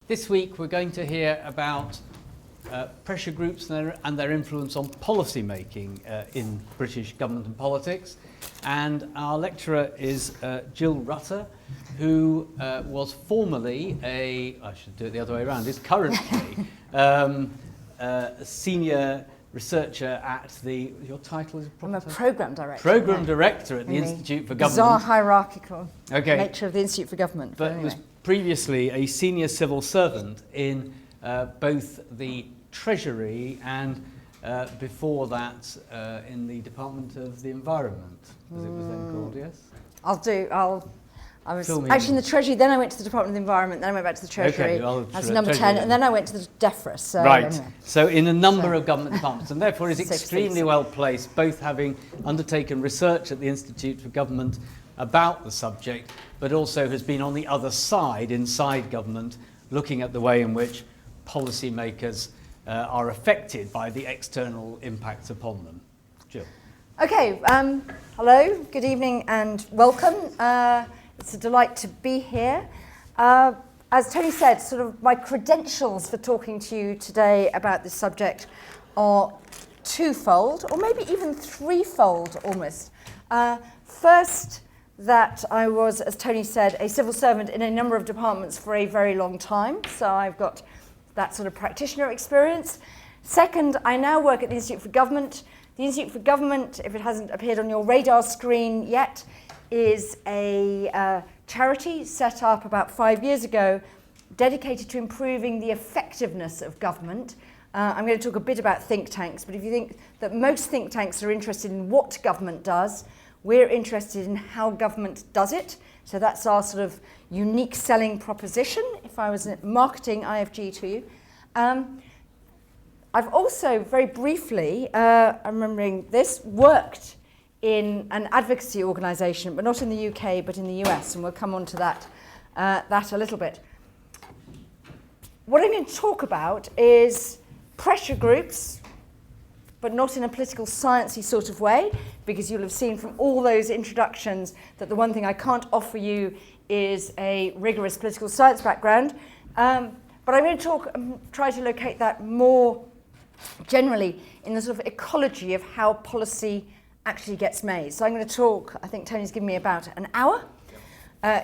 This week we're going to hear about pressure groups and their influence on policy making in British government and politics. And our lecturer is Jill Rutter, who was formerly I should do it the other way around, is currently a senior researcher at your title is? I'm a programme director. Programme director at the Institute for Government. Bizarre hierarchical nature of the Institute for Government. But anyway. Was previously a senior civil servant in both the Treasury and before that in the Department of the Environment, as it was then called, yes? I was actually in the Treasury, then I went to the Department of the Environment, then I went back to the Treasury as number 10, and then I went to the DEFRA. So right, anyway. So in a number of government departments, and therefore is extremely well placed, both having undertaken research at the Institute for Government about the subject, but also has been on the other side, inside government, looking at the way in which policymakers are affected by the external impacts upon them. Jill. Okay, hello, good evening and welcome. It's a delight to be here. As Tony said, sort of my credentials for talking to you today about this subject are twofold, or maybe even threefold almost. First, that I was, as Tony said, a civil servant in a number of departments for a very long time, so I've got that sort of practitioner experience. Second, I now work at the Institute for Government. The Institute for Government, if it hasn't appeared on your radar screen yet, is a charity set up about 5 years ago dedicated to improving the effectiveness of government. I'm going to talk a bit about think tanks, but if you think that most think tanks are interested in what government does, we're interested in how government does it. So that's our sort of unique selling proposition, if I was marketing IFG to you. I've also, very briefly, I'm remembering this, worked in an advocacy organisation, but not in the UK, but in the US, and we'll come on to that a little bit. What I'm going to talk about is pressure groups, but not in a political sciencey sort of way, because you'll have seen from all those introductions that the one thing I can't offer you is a rigorous political science background. But I'm going to try to locate that more generally in the sort of ecology of how policy actually gets made. So I'm going to talk, I think Tony's given me about an hour.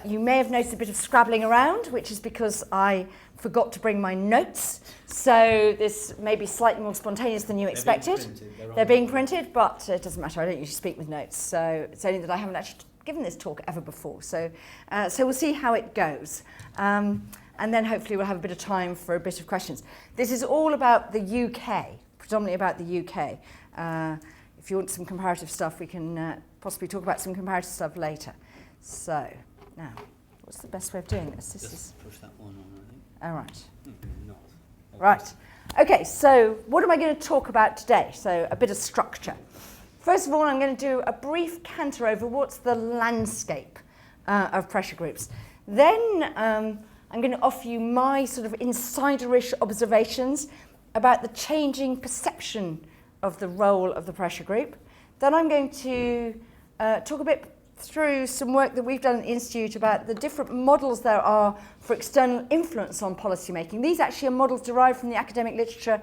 You may have noticed a bit of scrabbling around, which is because I forgot to bring my notes. So this may be slightly more spontaneous than you expected. They're being printed, but it doesn't matter. I don't usually speak with notes. So it's only that I haven't actually given this talk ever before. So we'll see how it goes. And then hopefully we'll have a bit of time for a bit of questions. This is all about the UK, predominantly about the UK. If you want some comparative stuff, we can possibly talk about some comparative stuff later. So, now, what's the best way of doing this? Just push that one on, I think. Oh, right. Not. Right. Okay, so what am I going to talk about today? So, a bit of structure. First of all, I'm going to do a brief canter over what's the landscape of pressure groups. Then, I'm going to offer you my sort of insiderish observations about the changing perception of the role of the pressure group. Then I'm going to talk a bit through some work that we've done at the Institute about the different models there are for external influence on policy making. These actually are models derived from the academic literature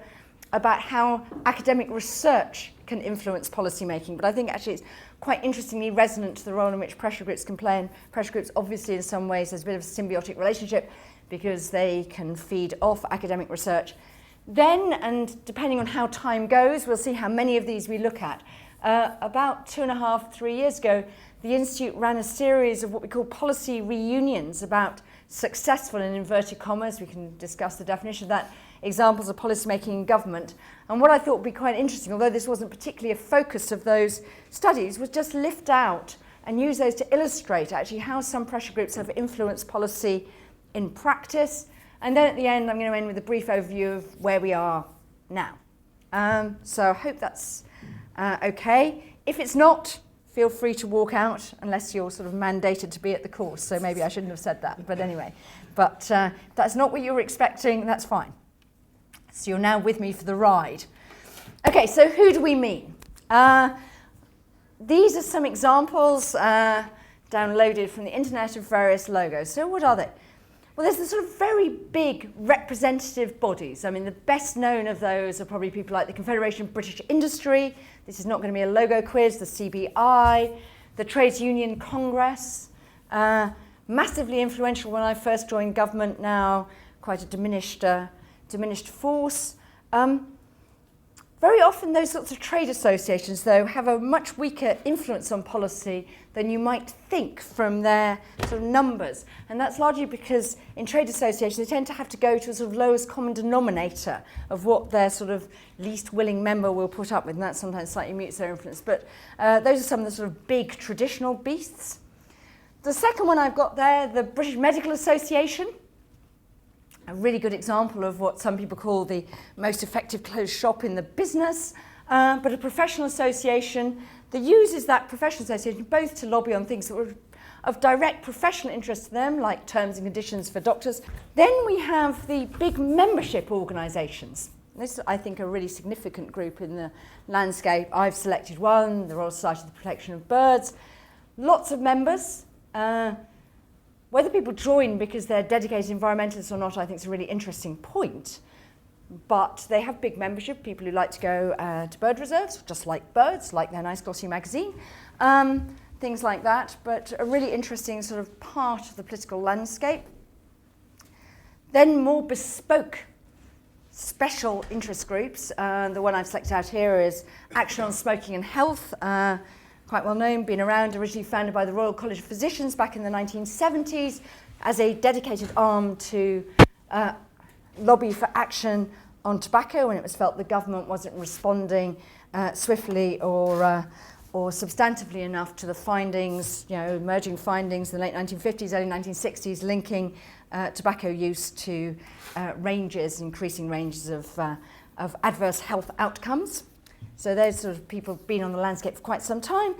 about how academic research can influence policy making, but I think actually it's quite interestingly resonant to the role in which pressure groups can play. And pressure groups, obviously, in some ways, there's a bit of a symbiotic relationship because they can feed off academic research. Then, and depending on how time goes, we'll see how many of these we look at. About 2.5, 3 years ago, the Institute ran a series of what we call policy reunions about successful, in inverted commas, we can discuss the definition of that, examples of policy making in government. And what I thought would be quite interesting, although this wasn't particularly a focus of those studies, was just lift out and use those to illustrate actually how some pressure groups have influenced policy in practice. And then at the end, I'm going to end with a brief overview of where we are now. So I hope that's okay. If it's not, feel free to walk out unless you're sort of mandated to be at the course. So maybe I shouldn't have said that, but anyway. But that's not what you were expecting, that's fine. So you're now with me for the ride. Okay, so who do we mean? These are some examples downloaded from the internet of various logos. So what are they? Well, there's the sort of very big representative bodies. I mean, the best known of those are probably people like the Confederation of British Industry. This is not going to be a logo quiz. The CBI, the Trades Union Congress, massively influential when I first joined government, now quite a diminished force. Very often those sorts of trade associations, though, have a much weaker influence on policy than you might think from their sort of numbers. And that's largely because in trade associations, they tend to have to go to a sort of lowest common denominator of what their sort of least willing member will put up with, and that sometimes slightly mutes their influence. But those are some of the sort of big traditional beasts. The second one I've got there, the British Medical Association. A really good example of what some people call the most effective closed shop in the business, but a professional association that uses that professional association both to lobby on things that were of direct professional interest to them, like terms and conditions for doctors. Then we have the big membership organisations. This, I think, a really significant group in the landscape. I've selected one, the Royal Society for the Protection of Birds. Lots of members. Whether people join because they're dedicated environmentalists or not, I think is a really interesting point. But they have big membership, people who like to go to bird reserves, just like birds, like their nice glossy magazine, things like that. But a really interesting sort of part of the political landscape. Then more bespoke special interest groups. The one I've selected out here is Action on Smoking and Health. Quite well known, been around, originally founded by the Royal College of Physicians back in the 1970s as a dedicated arm to lobby for action on tobacco when it was felt the government wasn't responding swiftly or substantively enough to the findings, emerging findings in the late 1950s, early 1960s, linking tobacco use to increasing ranges of adverse health outcomes. So those sort of people have been on the landscape for quite some time.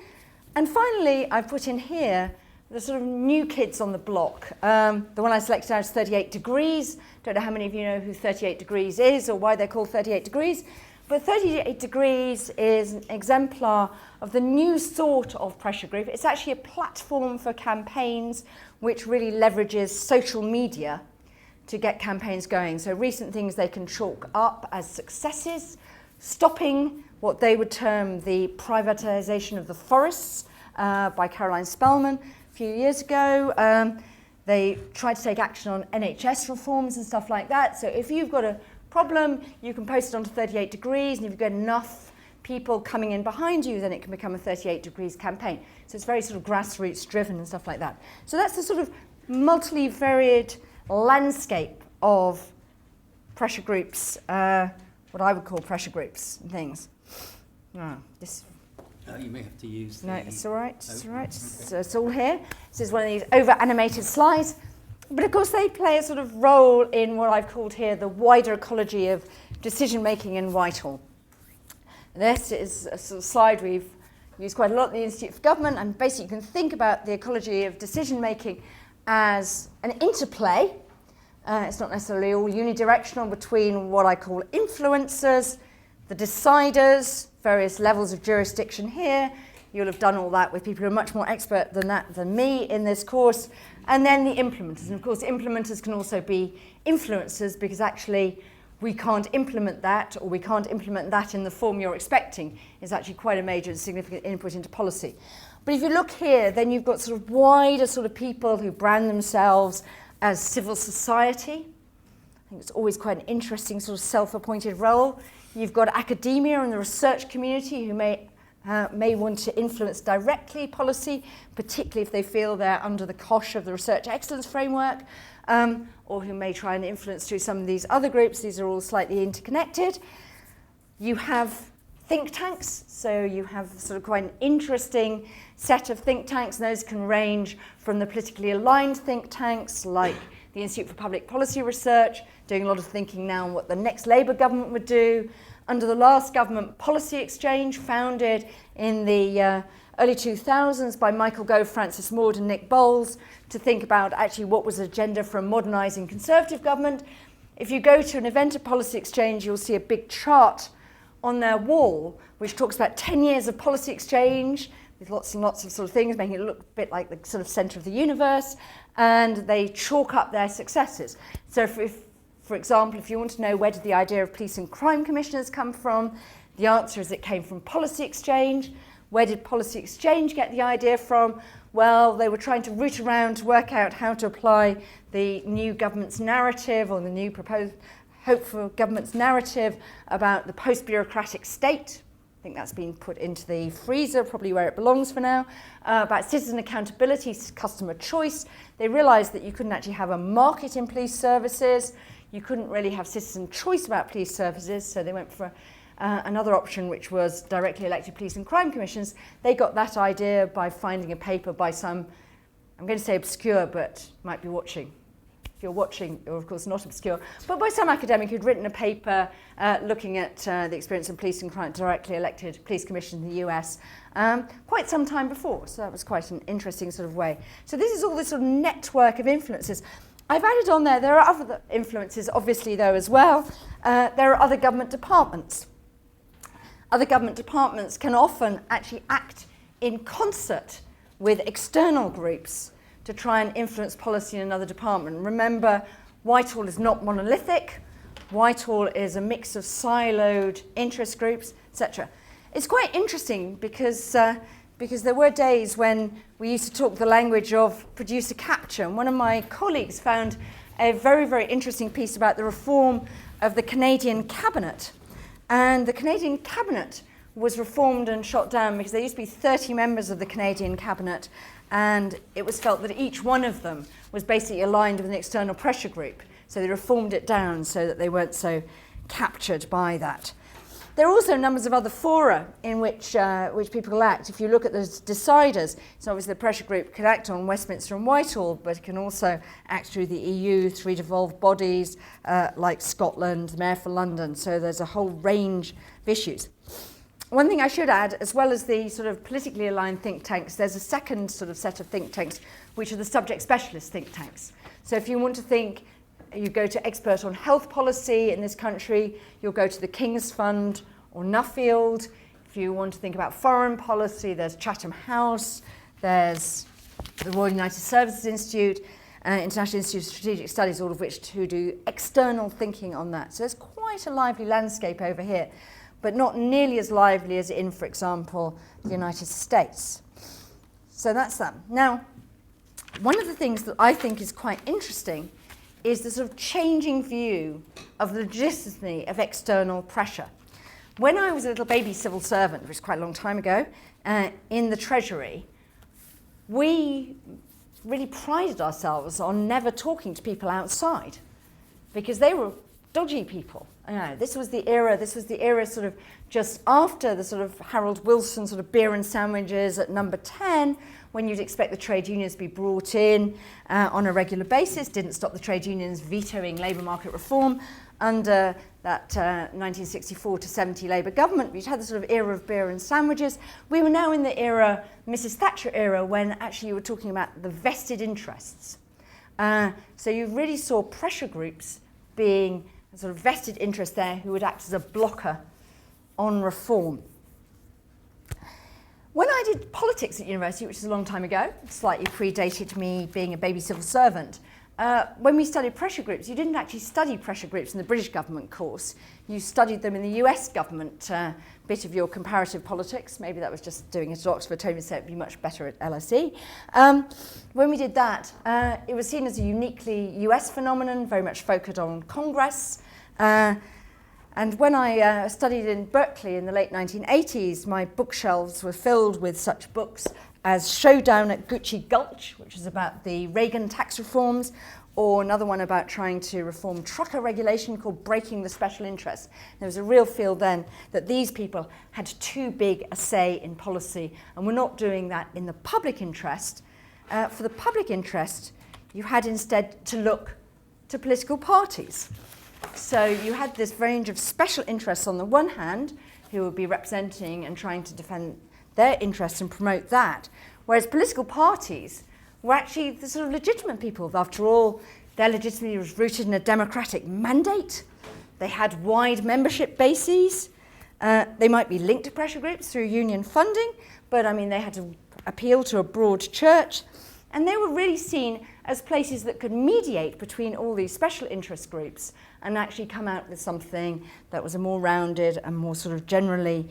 And finally, I've put in here the sort of new kids on the block. The one I selected out is 38 Degrees. Don't know how many of you know who 38 Degrees is or why they're called 38 Degrees. But 38 Degrees is an exemplar of the new sort of pressure group. It's actually a platform for campaigns which really leverages social media to get campaigns going. So recent things they can chalk up as successes, stopping what they would term the privatisation of the forests by Caroline Spellman a few years ago. They tried to take action on NHS reforms and stuff like that. So if you've got a problem, you can post it onto 38 Degrees, and if you've got enough people coming in behind you, then it can become a 38 Degrees campaign. So it's very sort of grassroots driven and stuff like that. So that's the sort of multivariate landscape of pressure groups, what I would call pressure groups and things. You may have to use No, it's all right. It's all right. So it's all here. This is one of these over-animated slides. But of course, they play a sort of role in what I've called here the wider ecology of decision-making in Whitehall. This is a sort of slide we've used quite a lot at the Institute for Government, and basically you can think about the ecology of decision-making as an interplay. It's not necessarily all unidirectional between what I call influencers, the deciders, various levels of jurisdiction here. You'll have done all that with people who are much more expert than that than me in this course. And then the implementers. And of course, implementers can also be influencers, because actually we can't implement that, or we can't implement that in the form you're expecting, is actually quite a major and significant input into policy. But if you look here, then you've got sort of wider sort of people who brand themselves as civil society. I think it's always quite an interesting sort of self-appointed role. You've got academia and the research community who may want to influence directly policy, particularly if they feel they're under the cosh of the research excellence framework, or who may try and influence through some of these other groups. These are all slightly interconnected. You have think tanks, so you have sort of quite an interesting set of think tanks, and those can range from the politically aligned think tanks like the Institute for Public Policy Research, doing a lot of thinking now on what the next Labour government would do. Under the last government, Policy Exchange, founded in the early 2000s by Michael Gove, Francis Maud and Nick Bowles, to think about actually what was the agenda for a modernising Conservative government. If you go to an event at Policy Exchange, you'll see a big chart on their wall which talks about 10 years of policy exchange, with lots and lots of sort of things, making it look a bit like the sort of centre of the universe, and they chalk up their successes. So for example, if you want to know where did the idea of police and crime commissioners come from, the answer is it came from policy exchange. Where did policy exchange get the idea from? Well, they were trying to root around to work out how to apply the new government's narrative, or the new proposed hopeful government's narrative about the post-bureaucratic state. I think that's been put into the freezer, probably where it belongs for now, about citizen accountability, customer choice. They realised that you couldn't actually have a market in police services. You couldn't really have citizen choice about police services, so they went for another option, which was directly elected police and crime commissions. They got that idea by finding a paper by some, I'm going to say obscure, but might be watching. If you're watching, you're of course not obscure, but by some academic who'd written a paper looking at the experience of police and crime, directly elected police commission in the US quite some time before. So that was quite an interesting sort of way. So this is all this sort of network of influences. I've added on there are other influences, obviously, though, as well. There are other government departments. Other government departments can often actually act in concert with external groups to try and influence policy in another department. Remember, Whitehall is not monolithic. Whitehall is a mix of siloed interest groups, etc. It's quite interesting because there were days when we used to talk the language of producer capture, and one of my colleagues found a very, very interesting piece about the reform of the Canadian cabinet. And the Canadian cabinet was reformed and shot down because there used to be 30 members of the Canadian cabinet, and it was felt that each one of them was basically aligned with an external pressure group. So they reformed it down so that they weren't so captured by that. There are also numbers of other fora in which people act. If you look at the deciders, so obviously the pressure group can act on Westminster and Whitehall, but it can also act through the EU, through devolved bodies like Scotland, the Mayor for London. So there's a whole range of issues. One thing I should add, as well as the sort of politically aligned think tanks, there's a second sort of set of think tanks, which are the subject specialist think tanks. So if you want to think, you go to expert on health policy in this country, you'll go to the King's Fund or Nuffield. If you want to think about foreign policy, there's Chatham House, there's the Royal United Services Institute, International Institute of Strategic Studies, all of which who do external thinking on that. So there's quite a lively landscape over here, but not nearly as lively as in, for example, the United States. So that's that. Now, one of the things that I think is quite interesting is the sort of changing view of the legitimacy of external pressure. When I was a little baby civil servant, which was quite a long time ago, in the Treasury, we really prided ourselves on never talking to people outside because they were dodgy people. This was the era sort of just after the sort of Harold Wilson sort of beer and sandwiches at number 10, when you'd expect the trade unions to be brought in on a regular basis. Didn't stop the trade unions vetoing labour market reform under that 1964 to 70 Labour government. We'd had the sort of era of beer and sandwiches. We were now in the era, Mrs. Thatcher era, when actually you were talking about the vested interests. So you really saw pressure groups being a sort of vested interest there who would act as a blocker on reform. When I did politics at university, which is a long time ago, slightly predated me being a baby civil servant, when we studied pressure groups, you didn't actually study pressure groups in the British government course. You studied them in the US government bit of your comparative politics. Maybe that was just doing it at Oxford. Tony said it'd be much better at LSE. When we did that, it was seen as a uniquely US phenomenon, very much focused on Congress. And when I studied in Berkeley in the late 1980s, my bookshelves were filled with such books as Showdown at Gucci Gulch, which is about the Reagan tax reforms, or another one about trying to reform trucker regulation called Breaking the Special Interest. There was a real feel then that these people had too big a say in policy and were not doing that in the public interest. For the public interest, you had instead to look to political parties. So you had this range of special interests on the one hand, who would be representing and trying to defend their interests and promote that, whereas political parties were actually the sort of legitimate people. After all, their legitimacy was rooted in a democratic mandate. They had wide membership bases. They might be linked to pressure groups through union funding, but I mean, they had to appeal to a broad church, and they were really seen as places that could mediate between all these special interest groups and actually come out with something that was a more rounded and more sort of generally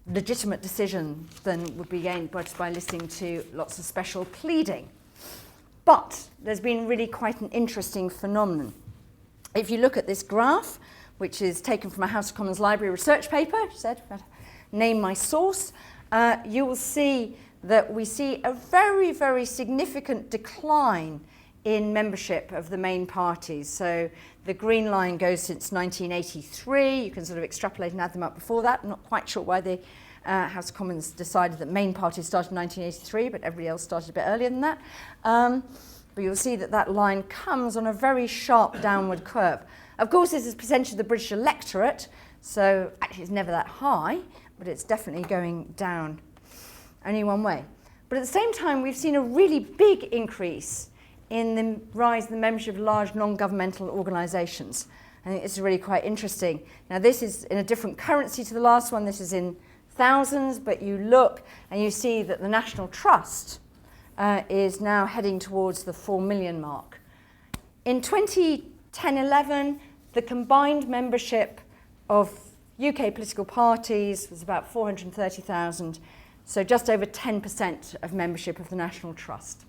legitimate decision than would be gained by listening to lots of special pleading. But there's been really quite an interesting phenomenon. If you look at this graph, which is taken from a House of Commons Library research paper, said, name my source, you will see that we see a very, very significant decline in membership of the main parties. So the green line goes since 1983. You can sort of extrapolate and add them up before that. I'm not quite sure why the House of Commons decided that main parties started in 1983, but everybody else started a bit earlier than that. But you'll see that that line comes on a very sharp downward curve. Of course, this is percentage of the British electorate, so actually it's never that high, but it's definitely going down only one way. But at the same time, we've seen a really big increase in the rise in the membership of large non-governmental organisations. I think this is really quite interesting. Now, this is in a different currency to the last one. This is in thousands, but you look and you see that the National Trust is now heading towards the 4 million mark. In 2010-11, the combined membership of UK political parties was about 430,000, so just over 10% of membership of the National Trust.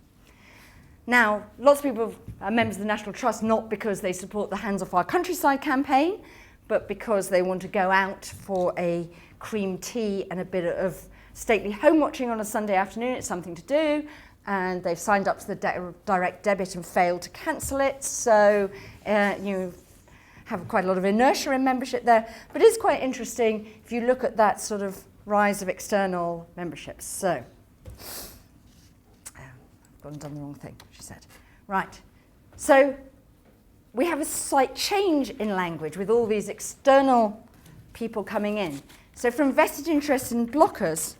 Now, lots of people are members of the National Trust not because they support the Hands Off Our Countryside campaign, but because they want to go out for a cream tea and a bit of stately home watching on a Sunday afternoon. It's something to do, and they've signed up to the direct debit and failed to cancel it, so you have quite a lot of inertia in membership there. But it's quite interesting if you look at that sort of rise of external memberships. So, I've gone and done the wrong thing, she said. Right, so we have a slight change in language with all these external people coming in. So from vested interests and blockers,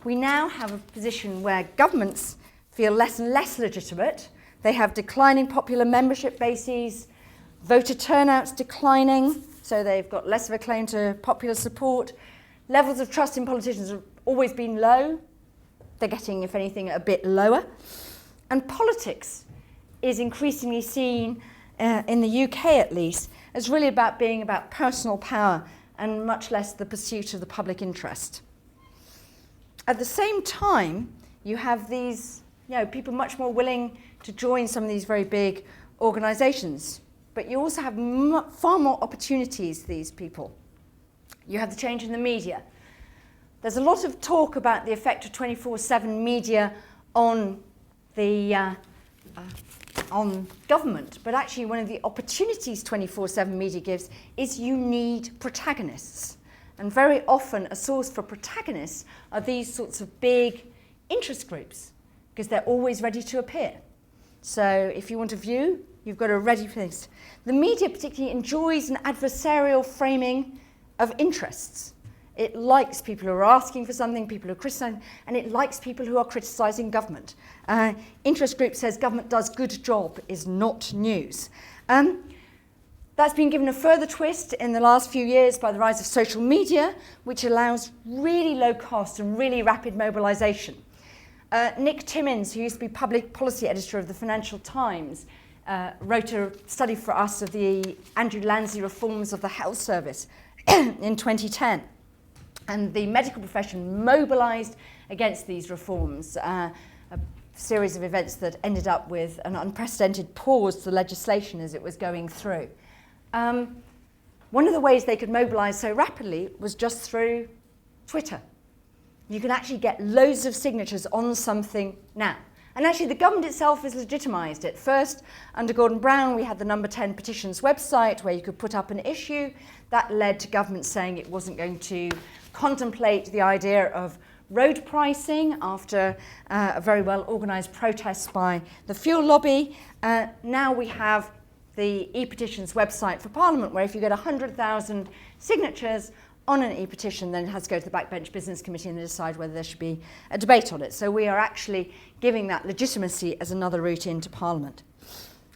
we now have a position where governments feel less and less legitimate. They have declining popular membership bases, voter turnouts declining, so they've got less of a claim to popular support. Levels of trust in politicians have always been low. They're getting, if anything, a bit lower. And politics is increasingly seen, in the UK at least, as really about being about personal power and much less the pursuit of the public interest. At the same time, you have these, people much more willing to join some of these very big organisations. But you also have far more opportunities, these people. You have the change in the media. There's a lot of talk about the effect of 24/7 media on government, but actually one of the opportunities 24/7 media gives is you need protagonists. And very often a source for protagonists are these sorts of big interest groups, because they're always ready to appear. So if you want a view, you've got a ready place. The media particularly enjoys an adversarial framing of interests. It likes people who are asking for something, people who are criticising, and it likes people who are criticising government. Interest group says government does good job is not news. That's been given a further twist in the last few years by the rise of social media, which allows really low cost and really rapid mobilisation. Nick Timmins, who used to be public policy editor of the Financial Times, wrote a study for us of the Andrew Lansley reforms of the health service in 2010. And the medical profession mobilised against these reforms, a series of events that ended up with an unprecedented pause to the legislation as it was going through. One of the ways they could mobilise so rapidly was just through Twitter. You can actually get loads of signatures on something now. And actually the government itself has legitimised it. First, under Gordon Brown, we had the number 10 petitions website where you could put up an issue. That led to government saying it wasn't going to contemplate the idea of road pricing after a very well organised protest by the fuel lobby. Now we have the e-petitions website for Parliament, where if you get 100,000 signatures on an e-petition, then it has to go to the Backbench Business Committee and they decide whether there should be a debate on it. So we are actually giving that legitimacy as another route into Parliament.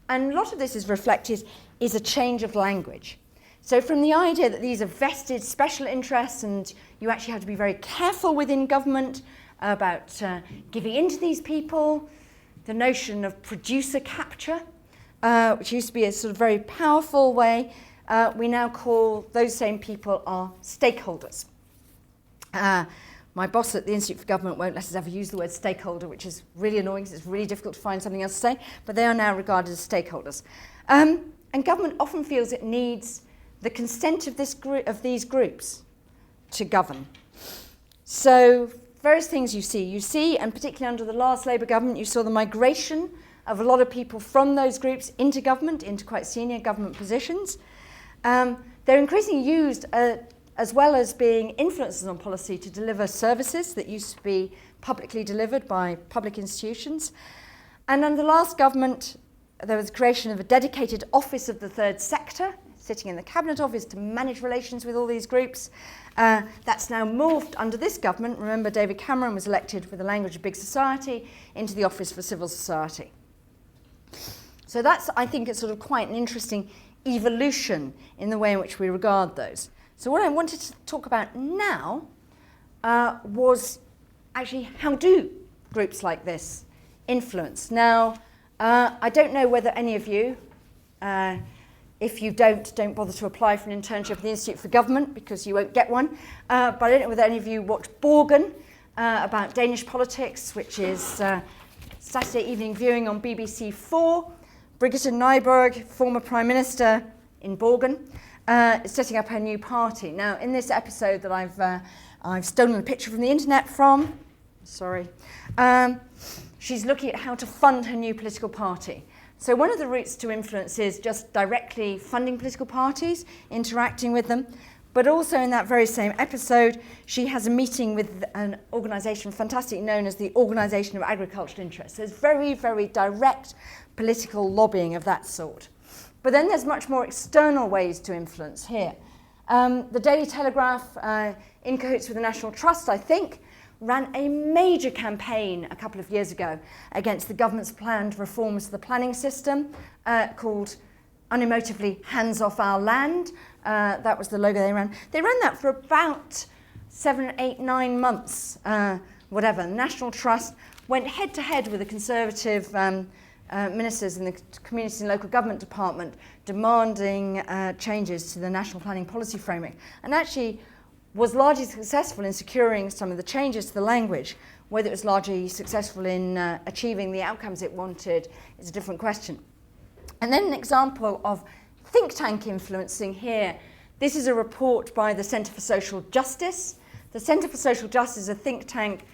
And a lot of this is reflected is a change of language. So from the idea that these are vested special interests and you actually have to be very careful within government about giving in to these people, the notion of producer capture, which used to be a sort of very powerful way, we now call those same people our stakeholders. My boss at the Institute for Government won't let us ever use the word stakeholder, which is really annoying because it's really difficult to find something else to say, but they are now regarded as stakeholders. And government often feels it needs the consent of these groups to govern. So various things you see, and particularly under the last Labour government, you saw the migration of a lot of people from those groups into government, into quite senior government positions. They're increasingly used as well as being influencers on policy to deliver services that used to be publicly delivered by public institutions. And under the last government, there was the creation of a dedicated office of the third sector, sitting in the Cabinet Office to manage relations with all these groups. That's now morphed under this government. Remember, David Cameron was elected with the language of big society into the Office for Civil Society. So that's, I think, it's sort of quite an interesting evolution in the way in which we regard those. So what I wanted to talk about now was actually how do groups like this influence? Now, I don't know whether any of you, if you don't bother to apply for an internship at the Institute for Government because you won't get one. But I don't know whether any of you watch Borgen about Danish politics, which is Saturday evening viewing on BBC4. Brigitte Nyborg, former Prime Minister in Borgen, is setting up her new party. Now, in this episode that I've stolen a picture from the internet from, sorry, she's looking at how to fund her new political party. So one of the routes to influence is just directly funding political parties, interacting with them. But also in that very same episode, she has a meeting with an organisation fantastically known as the Organisation of Agricultural Interests. There's very, very direct political lobbying of that sort. But then there's much more external ways to influence here. The Daily Telegraph, in cahoots with the National Trust, I think, ran a major campaign a couple of years ago against the government's planned reforms to the planning system called, unemotively, Hands Off Our Land. That was the logo they ran. They ran that for about 7, 8, 9 months, whatever. The National Trust went head-to-head with the Conservative ministers in the Community and Local Government Department demanding changes to the National Planning Policy Framework, and actually was largely successful in securing some of the changes to the language. Whether it was largely successful in achieving the outcomes it wanted is a different question. And then an example of think tank influencing here. This is a report by the Centre for Social Justice. The Centre for Social Justice is a think tank.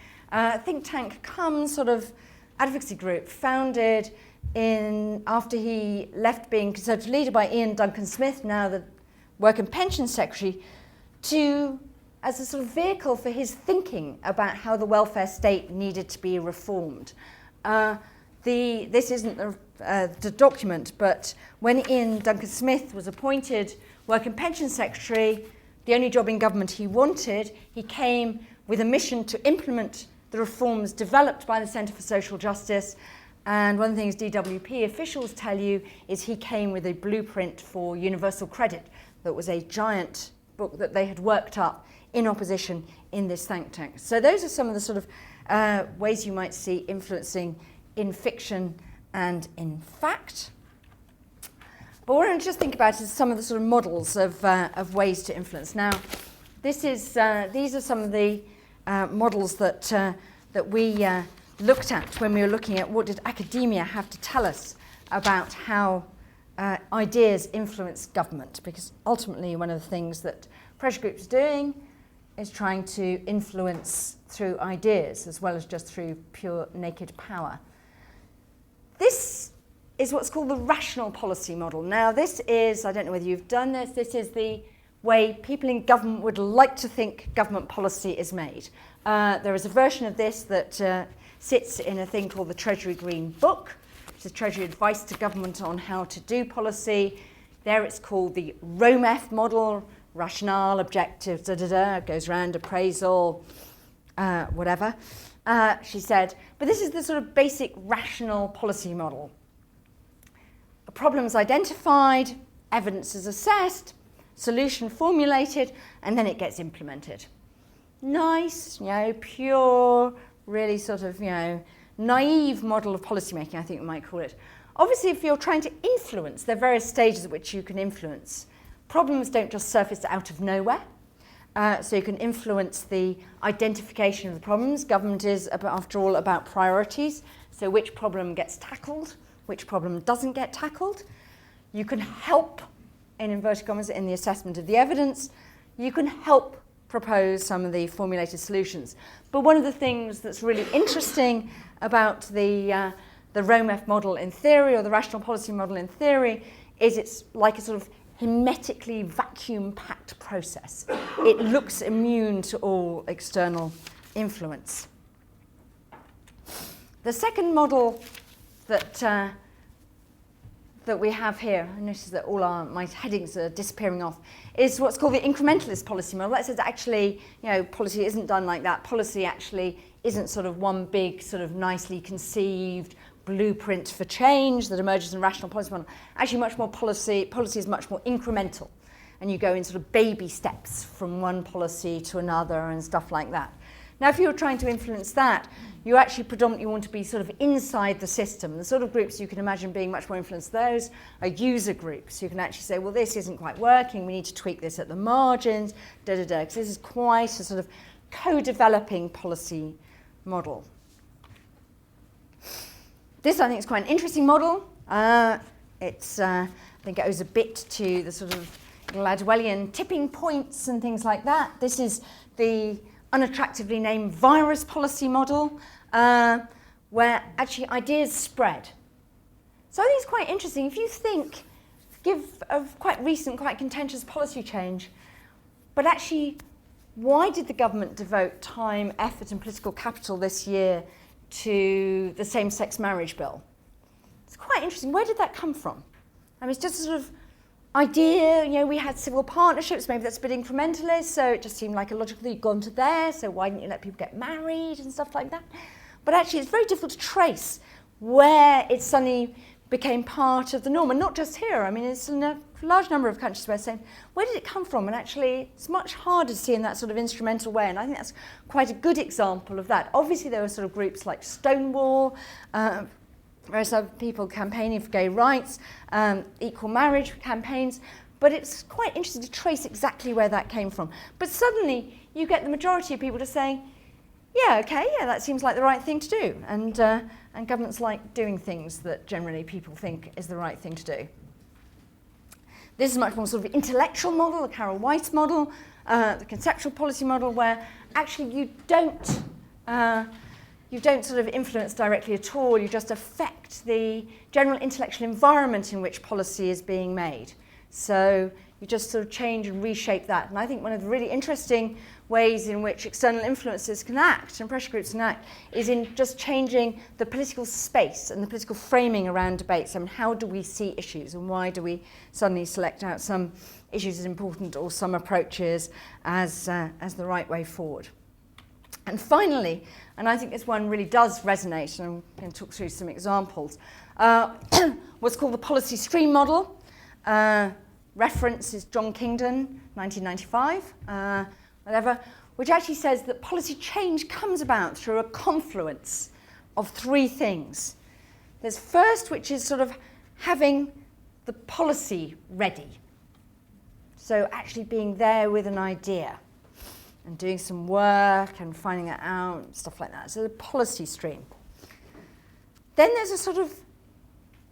Come sort of advocacy group founded after he left being Conservative leader by Ian Duncan Smith, now the Work and Pension Secretary, as a sort of vehicle for his thinking about how the welfare state needed to be reformed. This isn't the document, but when Ian Duncan Smith was appointed Work and Pension Secretary, the only job in government he wanted, he came with a mission to implement the reforms developed by the Centre for Social Justice. And one of the things DWP officials tell you is he came with a blueprint for universal credit that was a giant book that they had worked up in opposition in this think tank. So those are some of the sort of ways you might see influencing in fiction and in fact. But what I want to just think about is some of the sort of models of ways to influence. Now, these are some of the models that we looked at when we were looking at what did academia have to tell us about how ideas influence government, because ultimately one of the things that pressure groups are doing is trying to influence through ideas as well as just through pure naked power. This is what's called the rational policy model. Now this is, I don't know whether you've done this is the way people in government would like to think government policy is made. There is a version of this that sits in a thing called the Treasury Green Book, which is Treasury Advice to Government on How to Do Policy. There it's called the ROMEF model, rationale, objectives, goes around appraisal, whatever, she said. But this is the sort of basic rational policy model. Problems identified, evidence is assessed, solution formulated, and then it gets implemented. Nice, pure, really sort of, naive model of policymaking, I think we might call it. Obviously, if you're trying to influence, there are various stages at which you can influence. Problems don't just surface out of nowhere. So you can influence the identification of the problems. Government is, after all, about priorities. So which problem gets tackled, which problem doesn't get tackled. You can help, in inverted commas, in the assessment of the evidence. You can help propose some of the formulated solutions. But one of the things that's really interesting about the ROMEF model in theory, or the rational policy model in theory, is it's like a sort of hermetically vacuum-packed process. It looks immune to all external influence. The second model that we have here, I notice that all my headings are disappearing off, is what's called the incrementalist policy model. That says actually, policy isn't done like that. Policy actually isn't sort of one big, sort of nicely conceived blueprint for change that emerges in rational policy model. Actually, much more policy is much more incremental, and you go in sort of baby steps from one policy to another and stuff like that. Now, if you're trying to influence that, you actually predominantly want to be sort of inside the system. The sort of groups you can imagine being much more influenced, those are user groups. You can actually say, well, this isn't quite working, we need to tweak this at the margins, because this is quite a sort of co-developing policy model. This, I think, is quite an interesting model. I think it owes a bit to the sort of Gladwellian tipping points and things like that. This is the unattractively named virus policy model, where actually ideas spread. So I think it's quite interesting. If you give of quite recent, quite contentious policy change, but actually, why did the government devote time, effort, and political capital this year to the same-sex marriage bill? It's quite interesting. Where did that come from? I mean, it's just a sort of idea, we had civil partnerships, maybe that's a bit incrementalist, so it just seemed like a logical thing, you've gone to there, so why didn't you let people get married and stuff like that? But actually, it's very difficult to trace where it suddenly became part of the norm, and not just here. I mean, it's in a large number of countries where they're saying, where did it come from? And actually, it's much harder to see in that sort of instrumental way, and I think that's quite a good example of that. Obviously, there were sort of groups like Stonewall, various other people campaigning for gay rights, equal marriage campaigns, but it's quite interesting to trace exactly where that came from. But suddenly, you get the majority of people just saying, yeah, that seems like the right thing to do, and governments like doing things that generally people think is the right thing to do. This is a much more sort of intellectual model, the Carol Weiss model, the conceptual policy model, where actually you don't sort of influence directly at all, you just affect the general intellectual environment in which policy is being made. So you just sort of change and reshape that. And I think one of the really interesting ways in which external influences can act and pressure groups can act is in just changing the political space and the political framing around debates. I mean, how do we see issues, and why do we suddenly select out some issues as important or some approaches as the right way forward? And finally, and I think this one really does resonate, and I'm going to talk through some examples, what's called the policy stream model. Reference is John Kingdon, 1995, which actually says that policy change comes about through a confluence of three things. There's first, which is sort of having the policy ready. So actually being there with an idea and doing some work and finding it out, stuff like that. So the policy stream. Then there's a sort of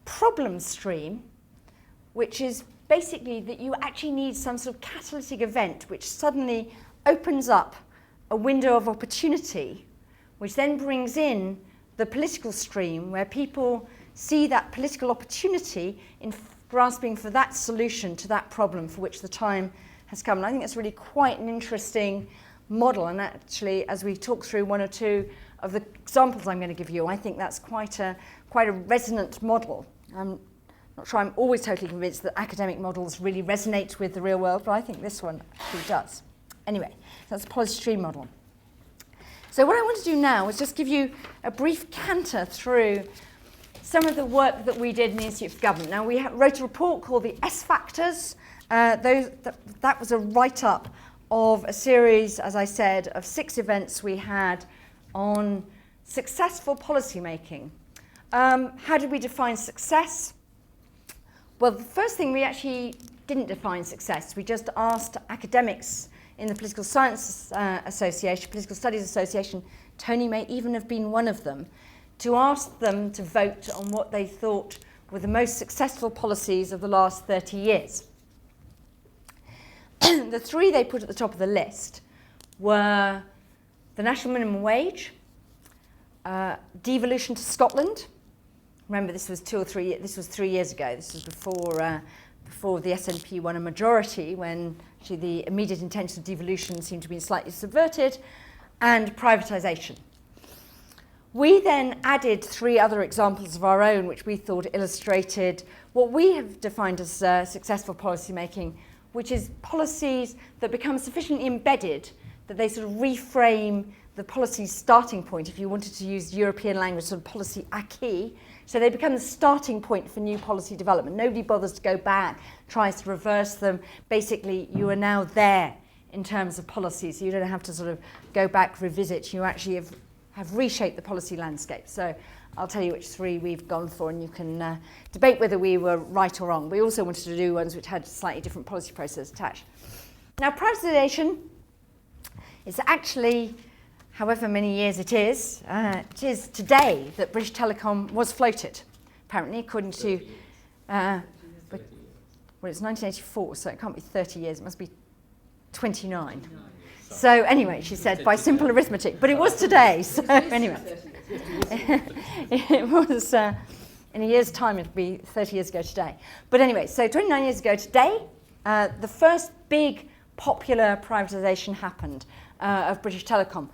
problem stream, which is basically that you actually need some sort of catalytic event which suddenly opens up a window of opportunity, which then brings in the political stream, where people see that political opportunity in grasping for that solution to that problem for which the time has come. And I think that's really quite an interesting model, and actually, as we talk through one or two of the examples I'm going to give you, I think that's quite a resonant model. I'm not sure I'm always totally convinced that academic models really resonate with the real world, but I think this one actually does. Anyway, that's the policy stream model. So what I want to do now is just give you a brief canter through some of the work that we did in the Institute for Government. Now, we wrote a report called the S Factors, that was a write-up of a series, as I said, of 6 events we had on successful policy making. How did we define success? Well, the first thing, we actually didn't define success. We just asked academics in the Political Science Association, Political Studies Association, Tony may even have been one of them, to ask them to vote on what they thought were the most successful policies of the last 30 years. The 3 they put at the top of the list were the national minimum wage, devolution to Scotland. Remember, this was 3 years ago. This was before the SNP won a majority, when actually the immediate intention of devolution seemed to be slightly subverted, and privatisation. We then added 3 other examples of our own, which we thought illustrated what we have defined as successful policy making, which is policies that become sufficiently embedded that they sort of reframe the policy's starting point, if you wanted to use European language, sort of policy acquis. So they become the starting point for new policy development. Nobody bothers to go back, tries to reverse them. Basically, you are now there in terms of policies. You don't have to sort of go back, revisit. You actually have reshaped the policy landscape. So I'll tell you which 3 we've gone for, and you can debate whether we were right or wrong. We also wanted to do ones which had a slightly different policy process attached. Now, privatisation is actually, however many years it is today that British Telecom was floated, apparently, according to, well, it's 1984, so it can't be 30 years, it must be 29. So anyway, she said, by simple arithmetic, but it was today, so anyway. It was, in a year's time, it'll be 30 years ago today. But anyway, so 29 years ago today, the first big popular privatisation happened of British Telecom.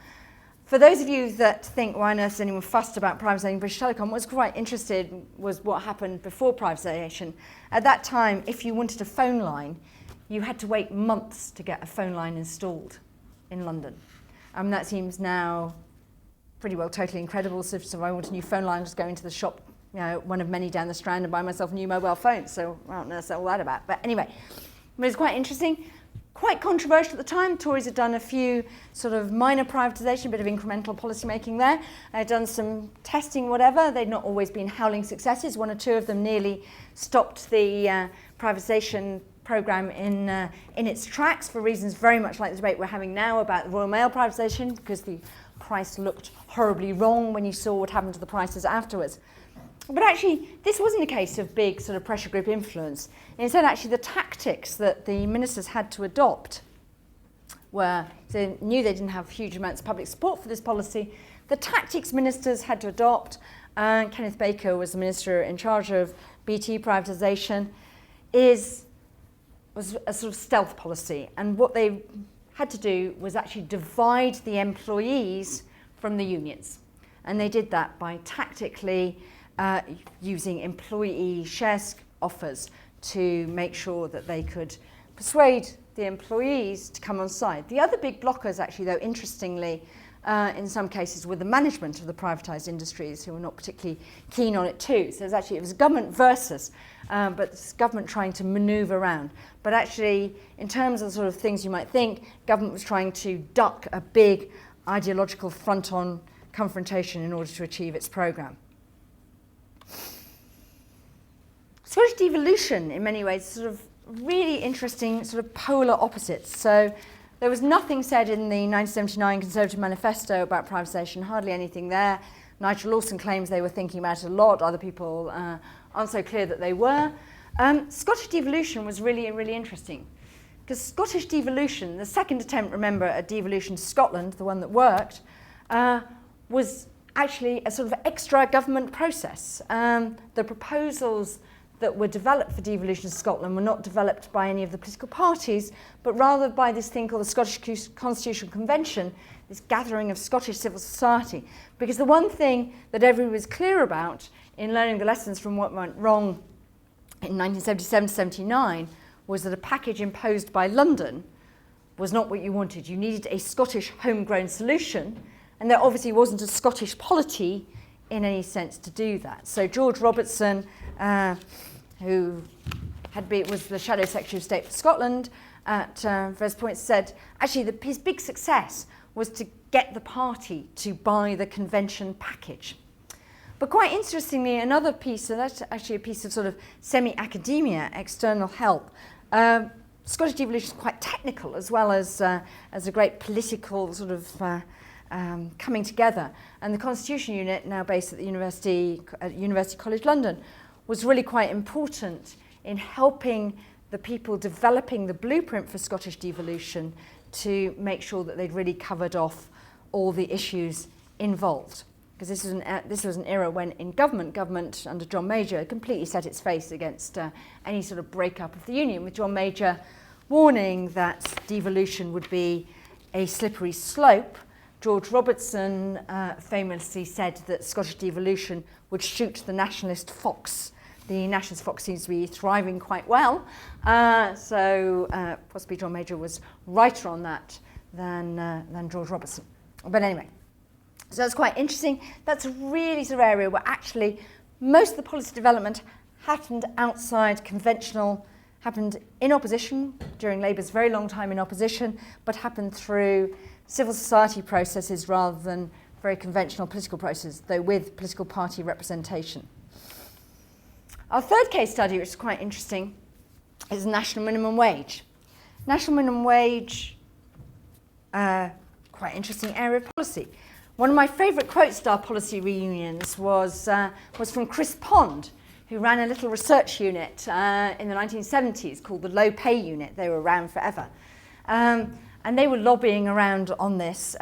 For those of you that think, why on earth is anyone fussed about privatising British Telecom, what was quite interested was what happened before privatisation. At that time, if you wanted a phone line, you had to wait months to get a phone line installed in London. That seems now pretty well totally incredible. So if I want a new phone line, just go into the shop, one of many down the Strand, and buy myself a new mobile phone. So I don't know what's all that about. But anyway, it was quite interesting. Quite controversial at the time. Tories had done a few sort of minor privatisation, a bit of incremental policy making there. They'd done some testing, whatever. They'd not always been howling successes. 1 or 2 of them nearly stopped the privatisation programme in its tracks, for reasons very much like the debate we're having now about the Royal Mail privatisation, because the price looked horribly wrong when you saw what happened to the prices afterwards. But actually, this wasn't a case of big sort of pressure group influence. Instead, actually, the tactics that the ministers had to adopt were, they knew they didn't have huge amounts of public support for this policy. The tactics ministers had to adopt, Kenneth Baker was the minister in charge of BT privatisation, was a sort of stealth policy. And what they had to do was actually divide the employees from the unions. And they did that by tactically using employee share offers to make sure that they could persuade the employees to come on side. The other big blockers, actually, though, interestingly, in some cases, were the management of the privatised industries, who were not particularly keen on it too. So it was government versus, but it's government trying to manoeuvre around. But actually, in terms of the sort of things you might think, government was trying to duck a big ideological front-on confrontation in order to achieve its programme. Scottish devolution, in many ways, sort of really interesting sort of polar opposites. So there was nothing said in the 1979 Conservative Manifesto about privatisation, hardly anything there. Nigel Lawson claims they were thinking about it a lot. Other people aren't so clear that they were. Scottish devolution was really, really interesting. Because Scottish devolution, the second attempt, remember, at devolution to Scotland, the one that worked, was actually a sort of extra government process. The proposals that were developed for devolution to Scotland were not developed by any of the political parties, but rather by this thing called the Scottish Constitutional Convention, this gathering of Scottish civil society. Because the one thing that everyone was clear about in learning the lessons from what went wrong in 1977-79 was that a package imposed by London was not what you wanted. You needed a Scottish homegrown solution, and there obviously wasn't a Scottish polity in any sense to do that. So George Robertson, who was the Shadow Secretary of State for Scotland at various points, said actually his big success was to get the party to buy the convention package. But quite interestingly, another piece, and that's actually a piece of sort of semi-academia, external help, Scottish devolution is quite technical as well as a great political sort of coming together. And the Constitution Unit, now based at the University College London, was really quite important in helping the people developing the blueprint for Scottish devolution to make sure that they'd really covered off all the issues involved. Because this was an era when in government under John Major completely set its face against any sort of breakup of the Union, with John Major warning that devolution would be a slippery slope. George Robertson famously said that Scottish devolution would shoot the nationalist fox. The nationalist fox seems to be thriving quite well, so possibly John Major was righter on that than George Robertson. But anyway. So that's quite interesting. That's a really sort of area where actually most of the policy development happened outside conventional, happened in opposition during Labour's very long time in opposition, but happened through civil society processes rather than very conventional political processes, though with political party representation. Our third case study, which is quite interesting, is national minimum wage. National minimum wage, quite interesting area of policy. One of my favourite quotes at our policy reunions was from Chris Pond, who ran a little research unit in the 1970s called the Low Pay Unit. They were around forever. And they were lobbying around on this.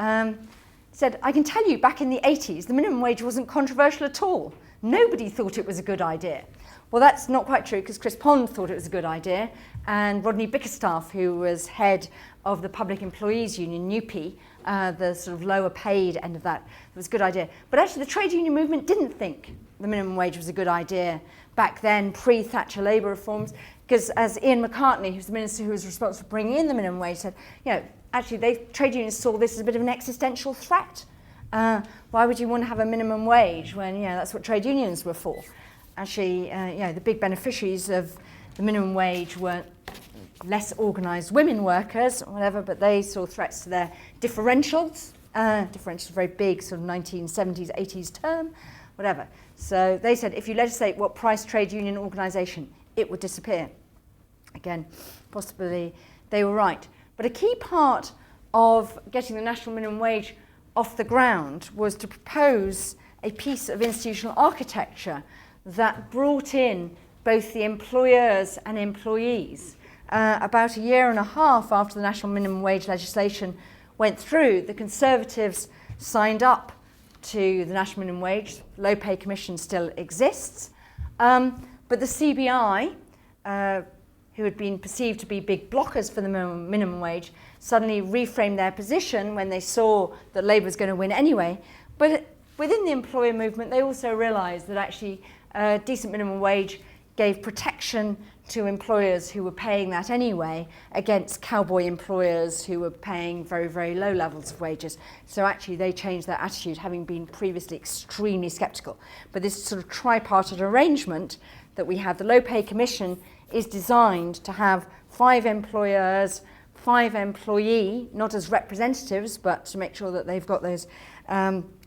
Said, I can tell you, back in the 80s, the minimum wage wasn't controversial at all. Nobody thought it was a good idea. Well, that's not quite true, because Chris Pond thought it was a good idea, and Rodney Bickerstaff, who was head of the Public Employees Union, NUPE, the sort of lower paid end of that, it was a good idea. But actually the trade union movement didn't think the minimum wage was a good idea back then, pre-Thatcher Labour reforms, because as Ian McCartney, who's the minister who was responsible for bringing in the minimum wage, said, you know, actually trade unions saw this as a bit of an existential threat. Why would you want to have a minimum wage when, you know, that's what trade unions were for? Actually, you know, the big beneficiaries of the minimum wage weren't less organised women workers or whatever, but they saw threats to their differentials. Differentials are very big, sort of 1970s, 80s term, whatever. So they said if you legislate what price trade union organisation, it would disappear. Again, possibly they were right. But a key part of getting the national minimum wage off the ground was to propose a piece of institutional architecture that brought in both the employers and employees. About a year and a half after the national minimum wage legislation went through, the Conservatives signed up to the national minimum wage. Low Pay Commission still exists. But the CBI, who had been perceived to be big blockers for the minimum wage, suddenly reframed their position when they saw that Labour was going to win anyway. But within the employer movement, they also realised that actually a decent minimum wage gave protection to employers who were paying that anyway against cowboy employers who were paying very, very low levels of wages. So actually they changed their attitude, having been previously extremely sceptical. But this sort of tripartite arrangement that we have, the Low Pay Commission, is designed to have 5 employers, 5 employee, not as representatives, but to make sure that they've got those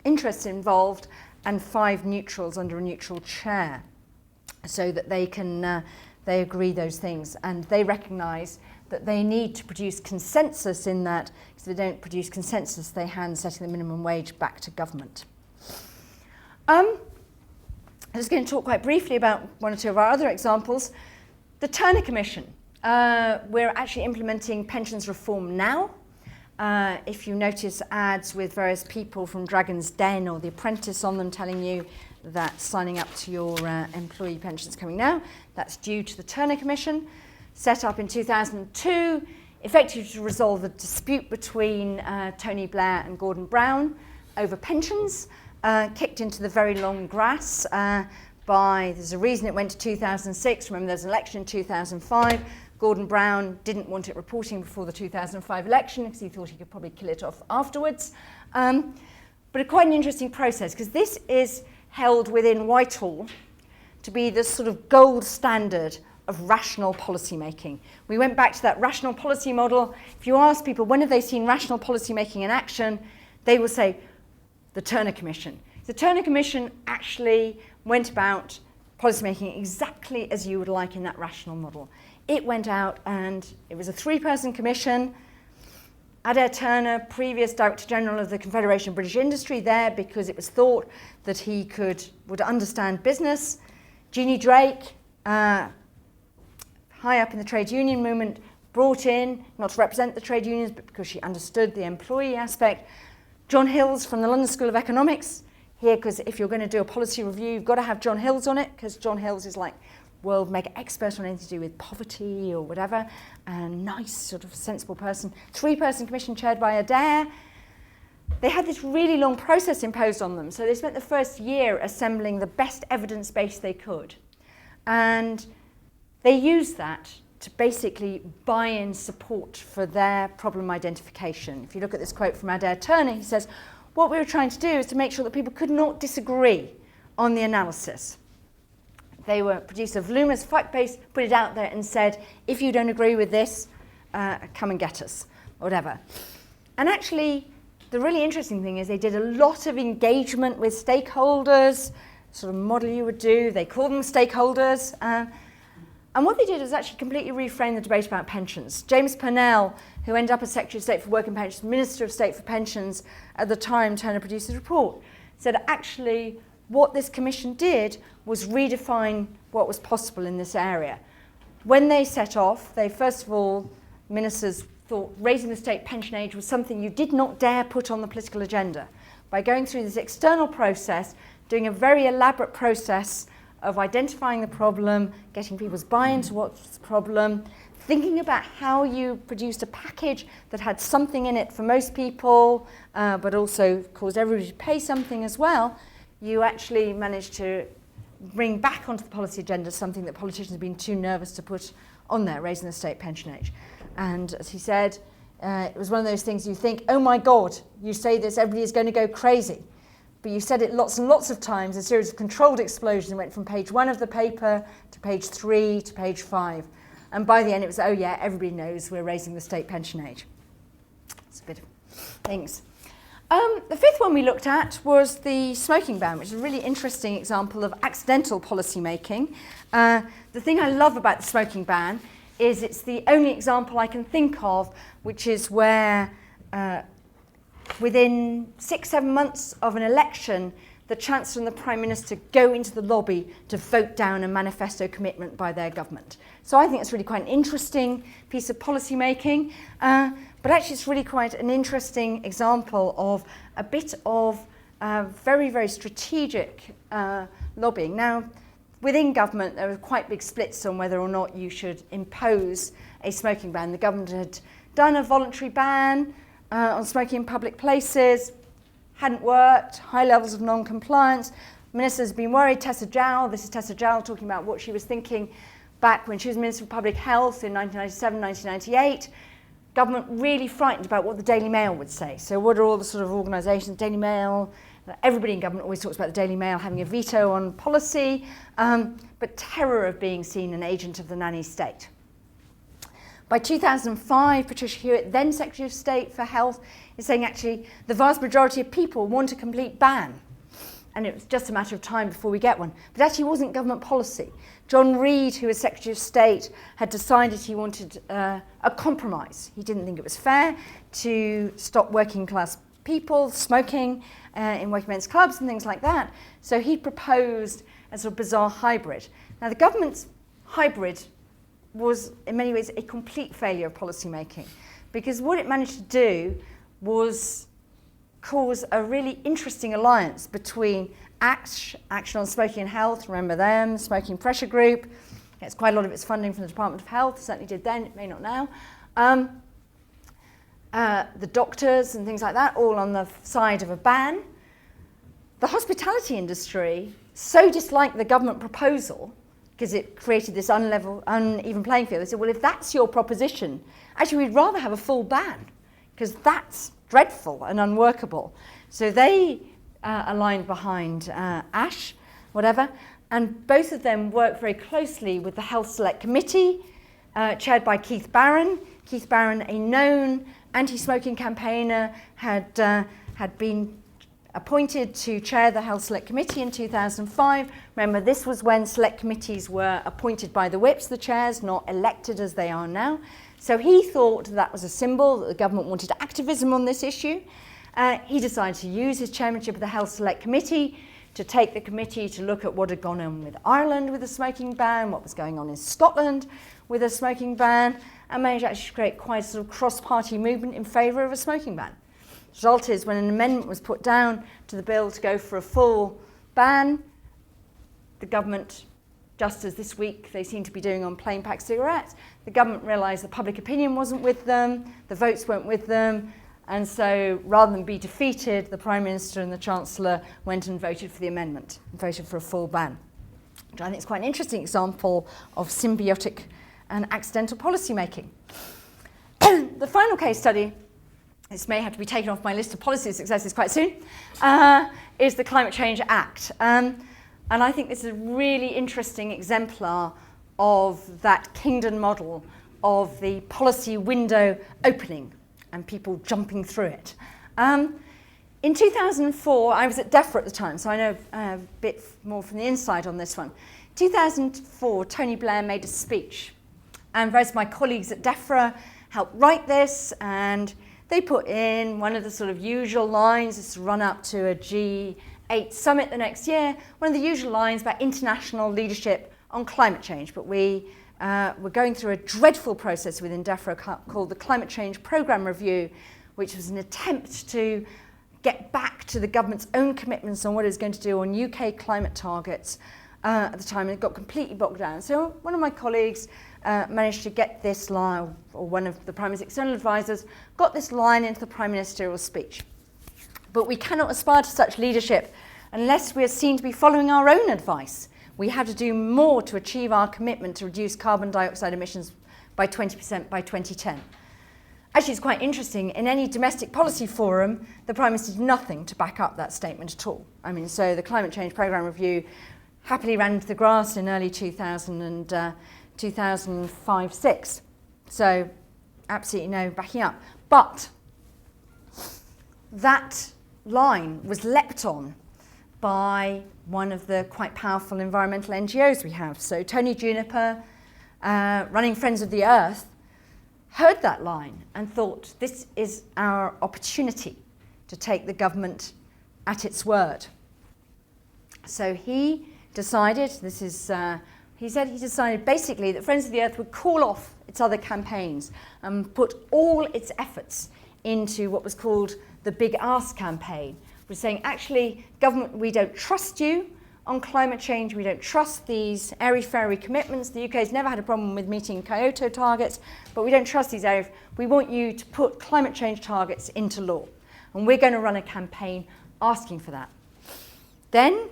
interests involved, and 5 neutrals under a neutral chair, so that they can they agree those things, and they recognise that they need to produce consensus in that. If they don't produce consensus, they hand setting the minimum wage back to government. I'm just going to talk quite briefly about one or two of our other examples. The Turner Commission. We're actually implementing pensions reform now. If you notice ads with various people from Dragon's Den or The Apprentice on them telling you that signing up to your employee pensions coming now, that's due to the Turner Commission, set up in 2002, effectively to resolve a dispute between Tony Blair and Gordon Brown over pensions, kicked into the very long grass there's a reason it went to 2006, remember there's an election in 2005, Gordon Brown didn't want it reporting before the 2005 election because he thought he could probably kill it off afterwards. But quite an interesting process, because this is held within Whitehall to be the sort of gold standard of rational policy making. We went back to that rational policy model. If you ask people when have they seen rational policy making in action, they will say the Turner Commission. The Turner Commission actually went about policy making exactly as you would like in that rational model. It went out and it was a 3-person commission. Adair Turner, previous Director General of the Confederation of British Industry, there because it was thought that he would understand business. Jeannie Drake, high up in the trade union movement, brought in, not to represent the trade unions, but because she understood the employee aspect. John Hills from the London School of Economics, here because if you're going to do a policy review, you've got to have John Hills on it, because John Hills is like world mega expert on anything to do with poverty or whatever, and nice, sort of sensible person. 3-person commission chaired by Adair. They had this really long process imposed on them, so they spent the first year assembling the best evidence base they could. And they used that to basically buy in support for their problem identification. If you look at this quote from Adair Turner, he says, what we were trying to do is to make sure that people could not disagree on the analysis. They were produced a voluminous fact base, put it out there and said, if you don't agree with this, come and get us, or whatever. And actually, the really interesting thing is they did a lot of engagement with stakeholders, sort of model you would do. They called them stakeholders. And what they did was actually completely reframe the debate about pensions. James Purnell, who ended up as Secretary of State for Work and Pensions, Minister of State for Pensions at the time Turner produced his report, said actually what this commission did was redefine what was possible in this area. When they set off, they first of all, ministers thought raising the state pension age was something you did not dare put on the political agenda. By going through this external process, doing a very elaborate process of identifying the problem, getting people's buy-in to what's the problem, thinking about how you produced a package that had something in it for most people, but also caused everybody to pay something as well, you actually managed to bring back onto the policy agenda something that politicians have been too nervous to put on there, raising the state pension age. And as he said, it was one of those things you think, oh my God, you say this, everybody is going to go crazy. But you said it lots and lots of times, a series of controlled explosions went from page 1 of the paper to page 3 to page 5. And by the end it was, oh yeah, everybody knows we're raising the state pension age. It's a bit of things. The 5th one we looked at was the smoking ban, which is a really interesting example of accidental policy making. The thing I love about the smoking ban is it's the only example I can think of which is where within 6-7 months of an election, the Chancellor and the Prime Minister go into the lobby to vote down a manifesto commitment by their government. So I think it's really quite an interesting piece of policy making, but actually it's really quite an interesting example of a bit of very, very strategic lobbying. Now, within government, there were quite big splits on whether or not you should impose a smoking ban. The government had done a voluntary ban on smoking in public places, hadn't worked, high levels of non-compliance. Ministers have been worried. Tessa Jowell, this is Tessa Jowell talking about what she was thinking back when she was Minister for Public Health in 1997, 1998. Government really frightened about what the Daily Mail would say. So what are all the sort of organisations, Daily Mail, everybody in government always talks about the Daily Mail having a veto on policy, but terror of being seen an agent of the nanny state. By 2005, Patricia Hewitt, then Secretary of State for Health, is saying actually the vast majority of people want a complete ban. And it was just a matter of time before we get one. But actually it wasn't government policy. John Reid, who was Secretary of State, had decided he wanted a compromise. He didn't think it was fair to stop working class people smoking in working men's clubs and things like that. So he proposed a sort of bizarre hybrid. Now the government's hybrid was in many ways a complete failure of policy making, because what it managed to do was cause a really interesting alliance between Action on Smoking and Health, remember them, Smoking Pressure Group, gets quite a lot of its funding from the Department of Health, certainly did then, it may not now, the doctors and things like that, all on the side of a ban. The hospitality industry so disliked the government proposal because it created this uneven playing field. They said, well, if that's your proposition, actually we'd rather have a full ban, because that's dreadful and unworkable. So they aligned behind ASH, whatever, And both of them worked very closely with the Health Select Committee, chaired by Keith Barron. Keith Barron, a known anti-smoking campaigner, had been appointed to chair the Health Select Committee in 2005. Remember, this was when select committees were appointed by the whips, the chairs, not elected as they are now. So he thought that was a symbol that the government wanted activism on this issue. He decided to use his chairmanship of the Health Select Committee to take the committee to look at what had gone on with Ireland with a smoking ban, what was going on in Scotland with a smoking ban, and managed to actually create quite a sort of cross-party movement in favour of a smoking ban. The result is when an amendment was put down to the bill to go for a full ban, the government, just as this week they seem to be doing on plain pack cigarettes, the government realised the public opinion wasn't with them, the votes weren't with them, and so rather than be defeated, the Prime Minister and the Chancellor went and voted for the amendment, voted for a full ban, which I think is quite an interesting example of symbiotic and accidental policy making. The final case study, this may have to be taken off my list of policy successes quite soon, is the Climate Change Act. And I think this is a really interesting exemplar of that Kingdon model of the policy window opening and people jumping through it. In 2004, I was at DEFRA at the time, so I know a bit more from the inside on this one. 2004, Tony Blair made a speech, and various of my colleagues at DEFRA helped write this, and they put in one of the sort of usual lines, this run up to a G8 summit the next year, one of the usual lines about international leadership on climate change. But we were going through a dreadful process within DEFRA called the Climate Change Programme Review, which was an attempt to get back to the government's own commitments on what it was going to do on UK climate targets at the time, and it got completely bogged down. So one of my colleagues managed to get this line, or one of the Prime Minister's external advisors got this line into the Prime Ministerial speech. But we cannot aspire to such leadership unless we are seen to be following our own advice. We have to do more to achieve our commitment to reduce carbon dioxide emissions by 20% by 2010. Actually, it's quite interesting. In any domestic policy forum, the Prime Minister did nothing to back up that statement at all. I mean, so the Climate Change Programme Review happily ran into the grass in early 2005-06. So absolutely no backing up. But that line was leapt on by one of the quite powerful environmental NGOs we have. So Tony Juniper, running Friends of the Earth, heard that line and thought, this is our opportunity to take the government at its word. So he decided, he decided basically that Friends of the Earth would call off its other campaigns and put all its efforts into what was called the Big Ask campaign. We're saying, actually, government, we don't trust you on climate change. We don't trust these airy-fairy commitments. The UK's never had a problem with meeting Kyoto targets, but we don't trust these areas. We want you to put climate change targets into law. And we're going to run a campaign asking for that. Then,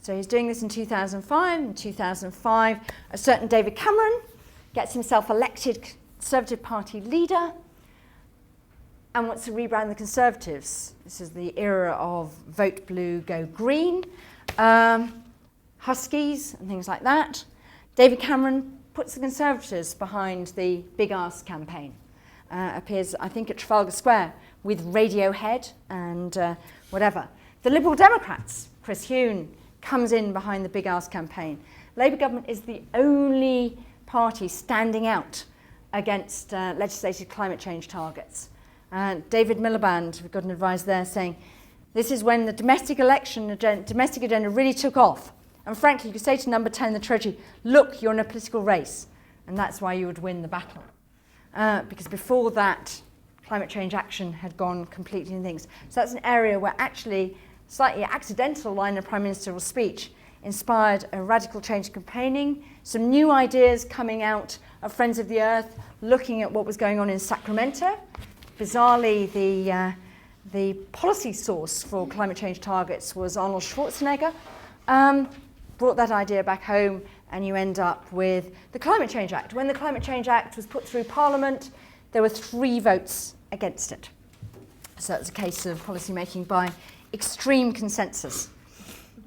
so he's doing this in 2005. In 2005, a certain David Cameron gets himself elected Conservative Party leader and wants to rebrand the Conservatives. This is the era of vote blue, go green, Huskies and things like that. David Cameron puts the Conservatives behind the Big Ask campaign. Appears, I think, at Trafalgar Square with Radiohead and whatever. The Liberal Democrats, Chris Huhne, comes in behind the Big Ask campaign. Labour government is the only party standing out against legislated climate change targets. David Miliband, we've got an advisor there, saying this is when the domestic agenda really took off. And frankly, you could say to number 10 in the Treasury, look, you're in a political race. And that's why you would win the battle. Because before that, climate change action had gone completely in things. So that's an area where actually slightly accidental line in the Prime Minister's speech inspired a radical change in campaigning, some new ideas coming out of Friends of the Earth, looking at what was going on in Sacramento. Bizarrely, the policy source for climate change targets was Arnold Schwarzenegger. Brought that idea back home, and you end up with the Climate Change Act. When the Climate Change Act was put through Parliament, there were 3 votes against it. So it's a case of policy making by extreme consensus.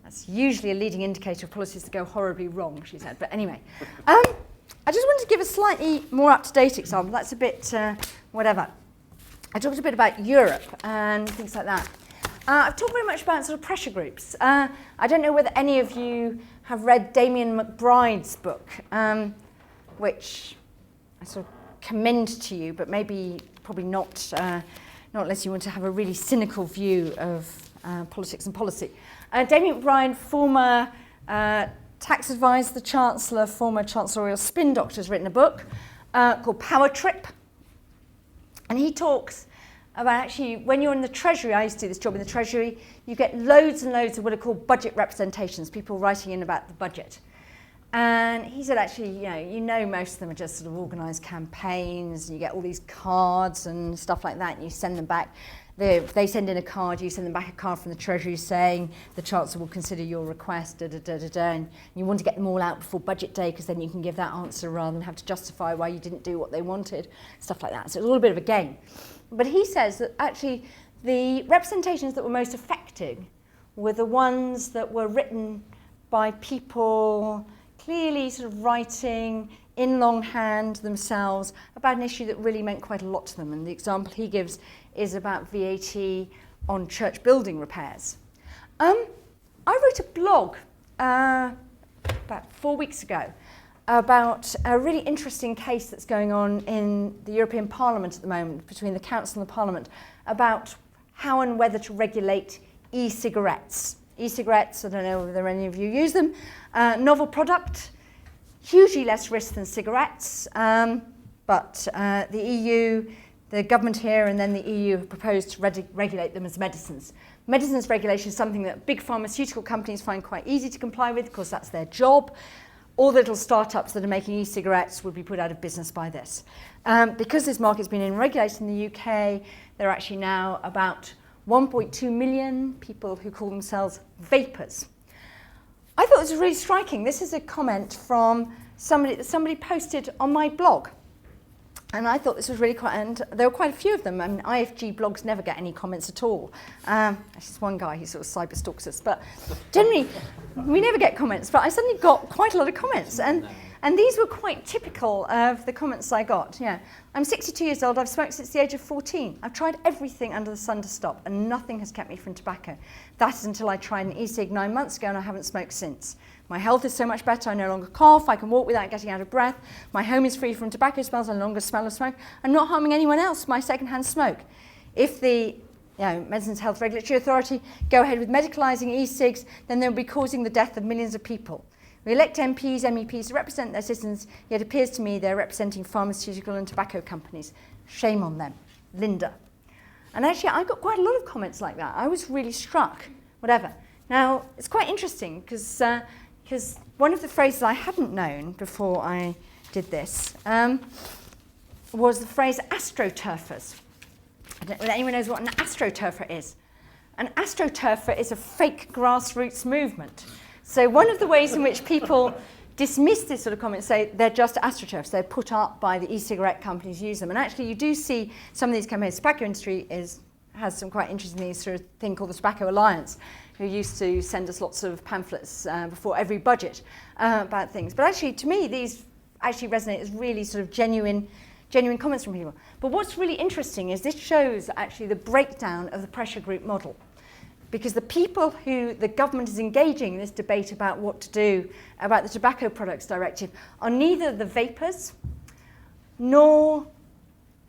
That's usually a leading indicator of policies that go horribly wrong, she said. But anyway, I just wanted to give a slightly more up-to-date example. That's a bit whatever. I talked a bit about Europe and things like that. I've talked very much about sort of pressure groups. I don't know whether any of you have read Damien McBride's book, which I sort of commend to you, but probably not unless you want to have a really cynical view of politics and policy. Damien McBride, former tax advisor, the Chancellor, former Chancellorial spin doctor, has written a book called Power Trip. And he talks about actually when you're in the Treasury, I used to do this job in the Treasury, you get loads and loads of what are called budget representations, people writing in about the budget. And he said actually, you know most of them are just sort of organised campaigns, and you get all these cards and stuff like that, and you send them back. They send in a card, you send them back a card from the Treasury saying the Chancellor will consider your request, and you want to get them all out before budget day because then you can give that answer rather than have to justify why you didn't do what they wanted, stuff like that. So it's a little bit of a game. But he says that actually the representations that were most effective were the ones that were written by people clearly sort of writing in longhand themselves about an issue that really meant quite a lot to them. And the example he gives is about VAT on church building repairs. I wrote a blog about 4 weeks ago about a really interesting case that's going on in the European Parliament at the moment between the Council and the Parliament about how and whether to regulate e-cigarettes. E-cigarettes, I don't know whether any of you use them, novel product, hugely less risk than cigarettes, but the EU, the government here and then the EU have proposed to regulate them as medicines. Medicines regulation is something that big pharmaceutical companies find quite easy to comply with because that's their job. All the little startups that are making e-cigarettes would be put out of business by this. Because this market's been regulated in the UK, there are actually now about 1.2 million people who call themselves vapers. I thought this was really striking. This is a comment from somebody that somebody posted on my blog. And I thought this was really quite, and there were quite a few of them. I mean, IFG blogs never get any comments at all. There's one guy who sort of cyber stalks us, but generally we never get comments. But I suddenly got quite a lot of comments, and these were quite typical of the comments I got. Yeah, I'm 62 years old. I've smoked since the age of 14. I've tried everything under the sun to stop, and nothing has kept me from tobacco. That is until I tried an e-cig 9 months ago, and I haven't smoked since. My health is so much better, I no longer cough, I can walk without getting out of breath, my home is free from tobacco smells, I no longer smell of smoke, I'm not harming anyone else, my second-hand smoke. If the Medicines Health Regulatory Authority go ahead with medicalising e-cigs, then they'll be causing the death of millions of people. We elect MPs, MEPs to represent their citizens, yet it appears to me they're representing pharmaceutical and tobacco companies. Shame on them. Linda. And actually, I got quite a lot of comments like that. I was really struck, whatever. Now, it's quite interesting because one of the phrases I hadn't known before I did this was the phrase astroturfers. I don't know whether anyone knows what an astroturfer is. An astroturfer is a fake grassroots movement. So one of the ways in which people dismiss this sort of comment, say they're just astroturfs, they're put up by the e-cigarette companies, use them. And actually you do see some of these campaigns. The tobacco industry has some quite interesting things through a thing called the Tobacco Alliance, who used to send us lots of pamphlets before every budget about things. But actually, to me, these actually resonate as really sort of genuine comments from people. But what's really interesting is this shows actually the breakdown of the pressure group model. Because the people who the government is engaging in this debate about what to do about the Tobacco Products Directive are neither the vapers nor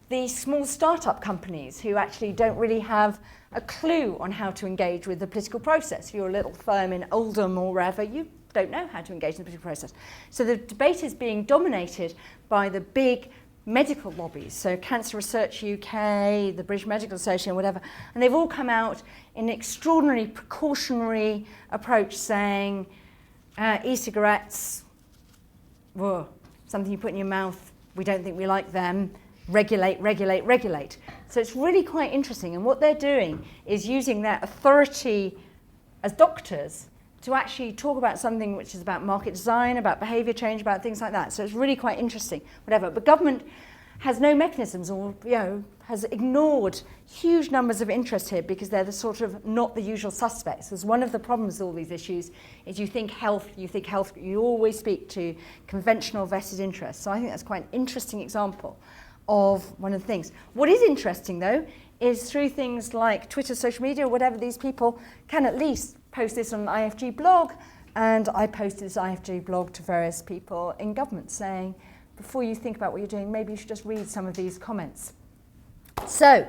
the small startup companies who actually don't really have a clue on how to engage with the political process. If you're a little firm in Oldham or wherever, you don't know how to engage in the political process. So the debate is being dominated by the big medical lobbies, so Cancer Research UK, the British Medical Association, whatever, and they've all come out in an extraordinarily precautionary approach saying e-cigarettes, whoa, something you put in your mouth, we don't think we like them, regulate, regulate, regulate. So it's really quite interesting, and what they're doing is using their authority as doctors to actually talk about something which is about market design, about behaviour change, about things like that. So it's really quite interesting, whatever. But government has no mechanisms, or has ignored huge numbers of interest here because they're the sort of not the usual suspects. Because one of the problems with all these issues is you think health, you always speak to conventional vested interests. So I think that's quite an interesting example of one of the things. What is interesting though is through things like Twitter, social media, or whatever, these people can at least post this on an IFG blog, and I posted this IFG blog to various people in government saying, before you think about what you're doing, maybe you should just read some of these comments. So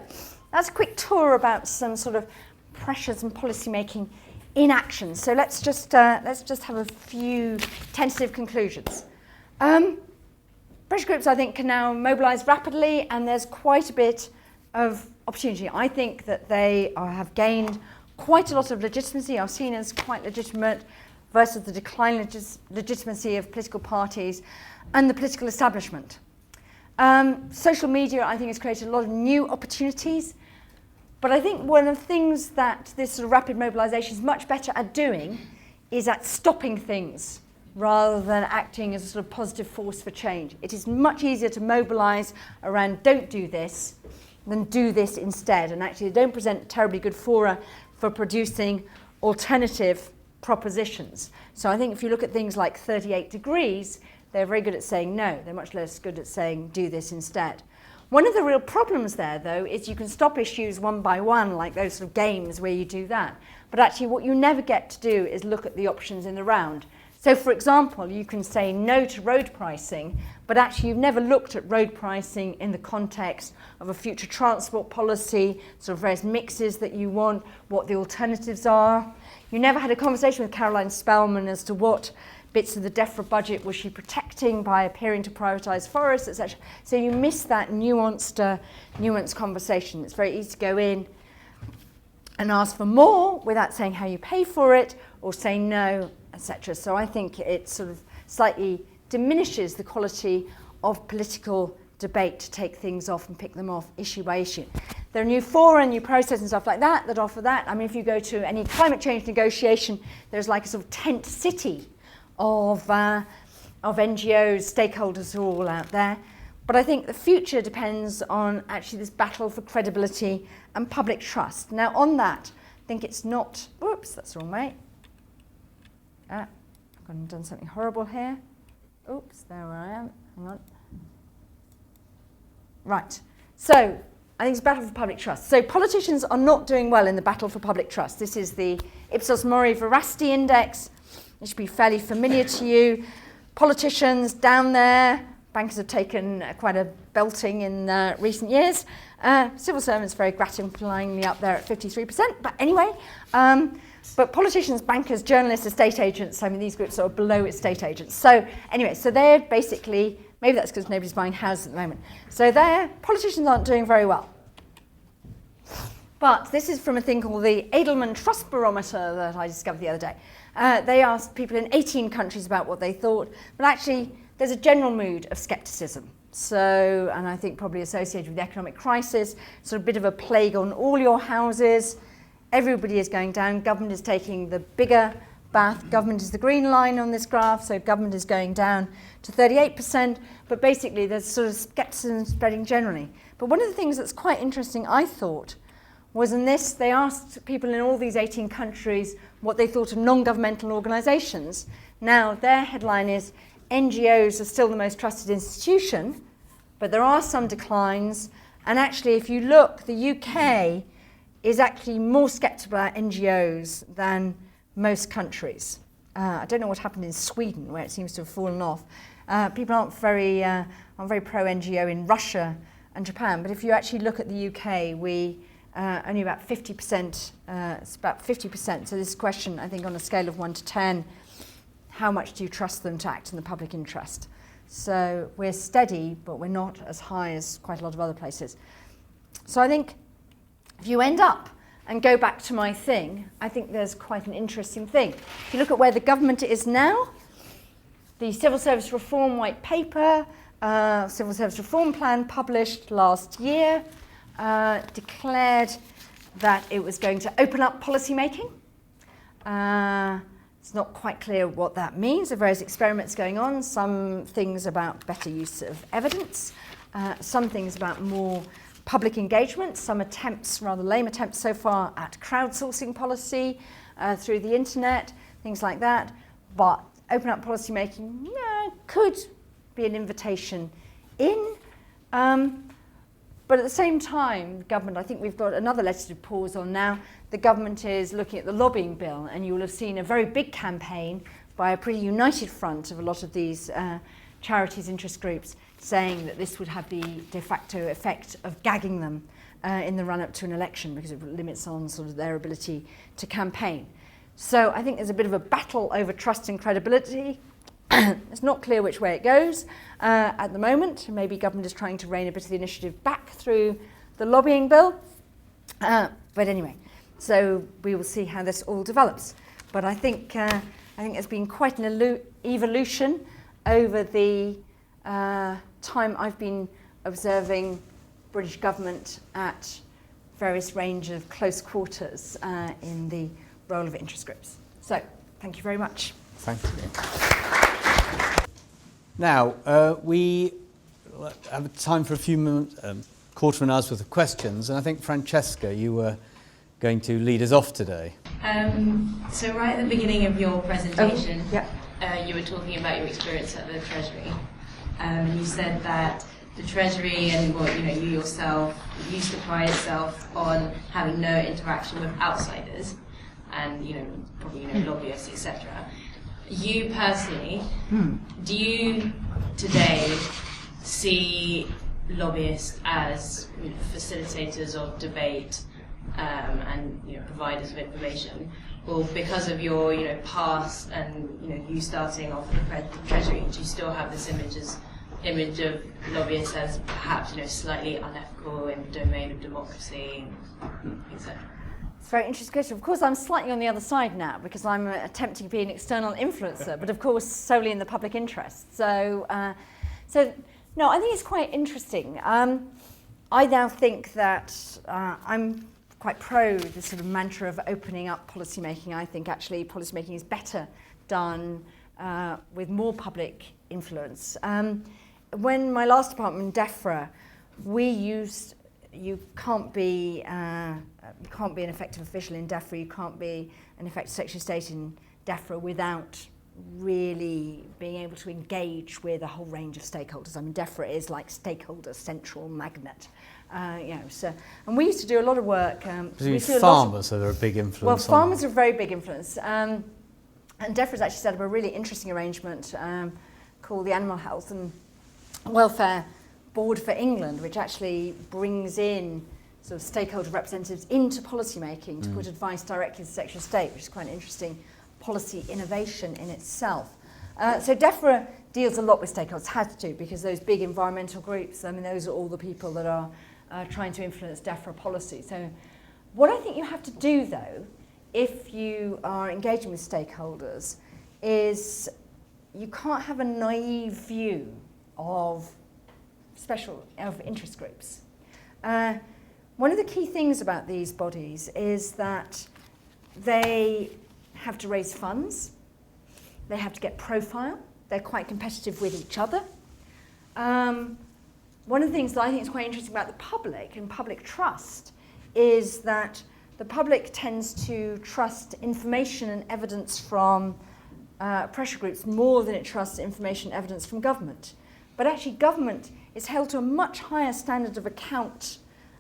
that's a quick tour about some sort of pressures and policy making in action. So let's just have a few tentative conclusions. Pressure groups, I think, can now mobilise rapidly, and there's quite a bit of opportunity. I think that they have gained quite a lot of legitimacy, are seen as quite legitimate versus the declining legitimacy of political parties and the political establishment. Social media, I think, has created a lot of new opportunities, but I think one of the things that this sort of rapid mobilisation is much better at doing is at stopping things rather than acting as a sort of positive force for change. It is much easier to mobilise around don't do this than do this instead, and actually they don't present terribly good fora for producing alternative propositions. So I think if you look at things like 38 degrees, they're very good at saying no. They're much less good at saying do this instead. One of the real problems there, though, is you can stop issues one by one, like those sort of games where you do that. But actually what you never get to do is look at the options in the round. So, for example, you can say no to road pricing, but actually you've never looked at road pricing in the context of a future transport policy, sort of various mixes that you want, what the alternatives are. You never had a conversation with Caroline Spellman as to what bits of the DEFRA budget was she protecting by appearing to privatise forests, etc. So you miss that nuanced conversation. It's very easy to go in and ask for more without saying how you pay for it, or say no, etc. So I think it sort of slightly diminishes the quality of political debate to take things off and pick them off issue by issue. There are new fora and new processes and stuff like that that offer that. I mean, if you go to any climate change negotiation, there's like a sort of tent city of NGOs, stakeholders who are all out there. But I think the future depends on actually this battle for credibility and public trust. Now on that, I think it's not, whoops, that's the wrong way. I've gone and done something horrible here. Oops, there I am, hang on. Right, so I think it's a battle for public trust. So politicians are not doing well in the battle for public trust. This is the Ipsos Mori Veracity Index. It should be fairly familiar to you. Politicians down there, bankers have taken quite a belting in recent years. Civil servants very gratifyingly up there at 53%, but anyway. But politicians, bankers, journalists, estate agents, I mean, these groups are below estate agents. So anyway, so they're basically, maybe that's because nobody's buying houses at the moment. So politicians aren't doing very well. But this is from a thing called the Edelman Trust Barometer that I discovered the other day. They asked people in 18 countries about what they thought, but actually there's a general mood of scepticism. So, and I think probably associated with the economic crisis, sort of a bit of a plague on all your houses. Everybody is going down. Government is taking the bigger bath. Government is the green line on this graph, so government is going down to 38%, but basically there's sort of scepticism spreading generally. But one of the things that's quite interesting, I thought, was in this, they asked people in all these 18 countries what they thought of non-governmental organisations. Now, their headline is, NGOs are still the most trusted institution, but there are some declines, and actually, if you look, the UK is actually more sceptical about NGOs than most countries. I don't know what happened in Sweden, where it seems to have fallen off. People aren't very pro-NGO in Russia and Japan, but if you actually look at the UK, we only about 50%, it's about 50%. So this question, I think, on a scale of 1 to 10, how much do you trust them to act in the public interest? So we're steady, but we're not as high as quite a lot of other places. So I think if you end up and go back to my thing, I think there's quite an interesting thing. If you look at where the government is now, the Civil Service Reform White Paper, Civil Service Reform Plan published last year, declared that it was going to open up policy making. It's not quite clear what that means. There are various experiments going on, some things about better use of evidence, some things about more public engagement, some attempts, rather lame attempts so far, at crowdsourcing policy through the internet, things like that. But open up policy making could be an invitation in. But at the same time, the government, I think we've got another legislative pause on now. The government is looking at the lobbying bill, and you will have seen a very big campaign by a pretty united front of a lot of these charities, interest groups, saying that this would have the de facto effect of gagging them in the run-up to an election because it limits on sort of their ability to campaign. So I think there's a bit of a battle over trust and credibility. It's not clear which way it goes at the moment. Maybe government is trying to rein a bit of the initiative back through the lobbying bill. But anyway, so we will see how this all develops. But I think there's been quite an evolution over the time I've been observing British government at various range of close quarters in the role of interest groups. So, thank you very much. Thank you. Now, we have time for a few minutes, quarter of an hour's worth of questions, and I think, Francesca, you were going to lead us off today. So right at the beginning of your presentation, yeah. You were talking about your experience at the Treasury. You said that the Treasury and you yourself used to pride itself on having no interaction with outsiders and probably lobbyists, etc. You personally, do you today see lobbyists as facilitators of debate and providers of information, or because of your past and you starting off at the Treasury, do you still have this image of lobbyists as perhaps slightly unethical in the domain of democracy, etc.? It's a very interesting question. Of course, I'm slightly on the other side now because I'm attempting to be an external influencer, but of course solely in the public interest. So no, I think it's quite interesting. I now think that I'm quite pro this sort of mantra of opening up policymaking. I think actually policymaking is better done with more public influence. When my last department, DEFRA, we used, you can't be an effective official in DEFRA, you can't be an effective Secretary of State in DEFRA without really being able to engage with a whole range of stakeholders. I mean, DEFRA is like stakeholder central magnet. So, and we used to do a lot of work. Farmers are a big influence. Well, farmers are a very big influence. And DEFRA has actually set up a really interesting arrangement called the Animal Health and Welfare Board for England, which actually brings in sort of stakeholder representatives into policy making to put advice directly to the Secretary of State, which is quite an interesting policy innovation in itself. So DEFRA deals a lot with stakeholders, has to, because those big environmental groups, I mean, those are all the people that are trying to influence DEFRA policy. So what I think you have to do, though, if you are engaging with stakeholders, is you can't have a naive view of interest groups. One of the key things about these bodies is that they have to raise funds, they have to get profile, they're quite competitive with each other. One of the things that I think is quite interesting about the public and public trust is that the public tends to trust information and evidence from pressure groups more than it trusts information and evidence from government. But actually government is held to a much higher standard of account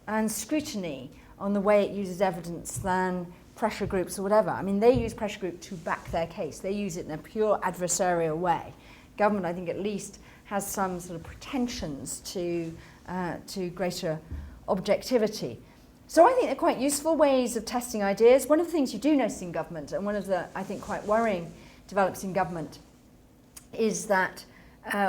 and scrutiny on the way it uses evidence than pressure groups or whatever. I mean, they use pressure group to back their case. They use it in a pure adversarial way. Government, I think, at least has some sort of pretensions to greater objectivity. So I think they're quite useful ways of testing ideas. One of the things you do notice in government, and one of the, I think, quite worrying develops in government, is that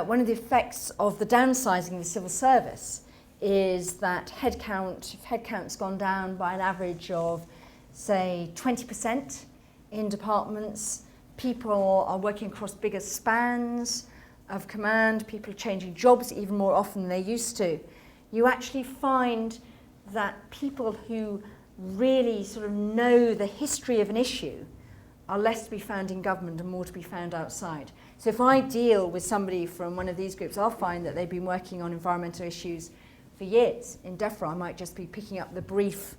one of the effects of the downsizing of the civil service is that if headcount's gone down by an average of, say, 20% in departments, people are working across bigger spans of command, people are changing jobs even more often than they used to. You actually find that people who really sort of know the history of an issue are less to be found in government and more to be found outside. So if I deal with somebody from one of these groups, I'll find that they've been working on environmental issues for years. In DEFRA, I might just be picking up the brief,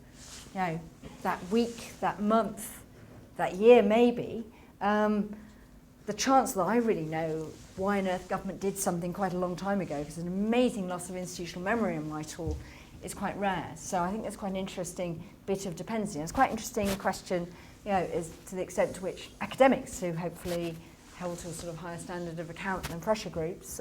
that week, that month, that year maybe. The chance that I really know why on earth government did something quite a long time ago, because an amazing loss of institutional memory in Whitehall is quite rare. So I think that's quite an interesting bit of dependency. And it's quite an interesting question, is to the extent to which academics, who hopefully held to a sort of higher standard of account than pressure groups,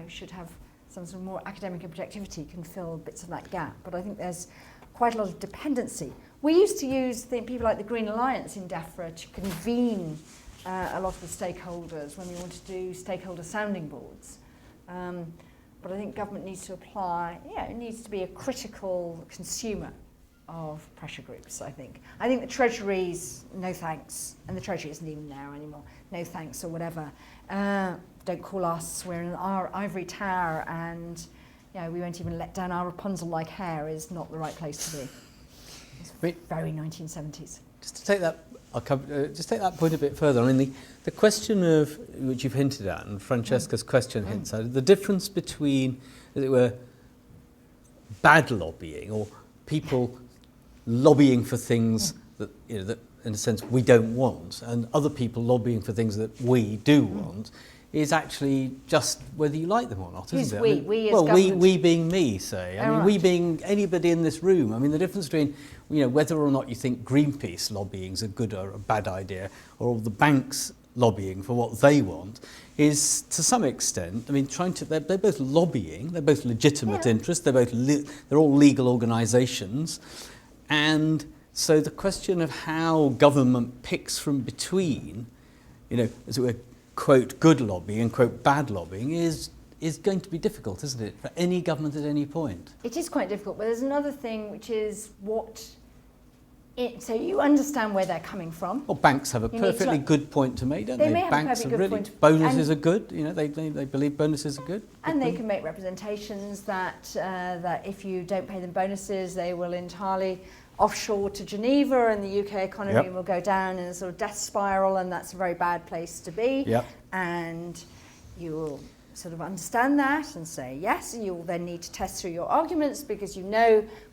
should have some sort of more academic objectivity, can fill bits of that gap. But I think there's quite a lot of dependency. We used to use people like the Green Alliance in DEFRA to convene a lot of the stakeholders when we want to do stakeholder sounding boards. But I think government needs to apply, it needs to be a critical consumer of pressure groups, I think. I think the Treasury's no thanks, and the Treasury isn't even there anymore, no thanks or whatever. Don't call us, we're in our ivory tower, and we won't even let down our Rapunzel-like hair is not the right place to be. It's very 1970s. Just to take that, just take that point a bit further. I mean, the question of which you've hinted at, and Francesca's question hints at, the difference between, as it were, bad lobbying or people lobbying for things that that in a sense we don't want, and other people lobbying for things that we do want, is actually just whether you like them or not, isn't it? We? I mean, We as well, government? we being me, say. I mean, we being anybody in this room. I mean, the difference between whether or not you think Greenpeace lobbying is a good or a bad idea, or all the banks lobbying for what they want, is to some extent. I mean, they're both lobbying. They're both legitimate interests. They're both they're all legal organisations, and so the question of how government picks from between, as it were, quote, good lobbying and quote, bad lobbying is going to be difficult, isn't it, for any government at any point? It is quite difficult, but there's another thing, which is so you understand where they're coming from. Well, banks have a perfectly good point to make, don't they? They may have Banks a perfectly good point. Bonuses are good, they believe bonuses are good. And they can make representations that if you don't pay them bonuses, they will entirely offshore to Geneva, and the UK economy will go down in a sort of death spiral, and that's a very bad place to be. And you will sort of understand that and say yes. You will then need to test through your arguments, because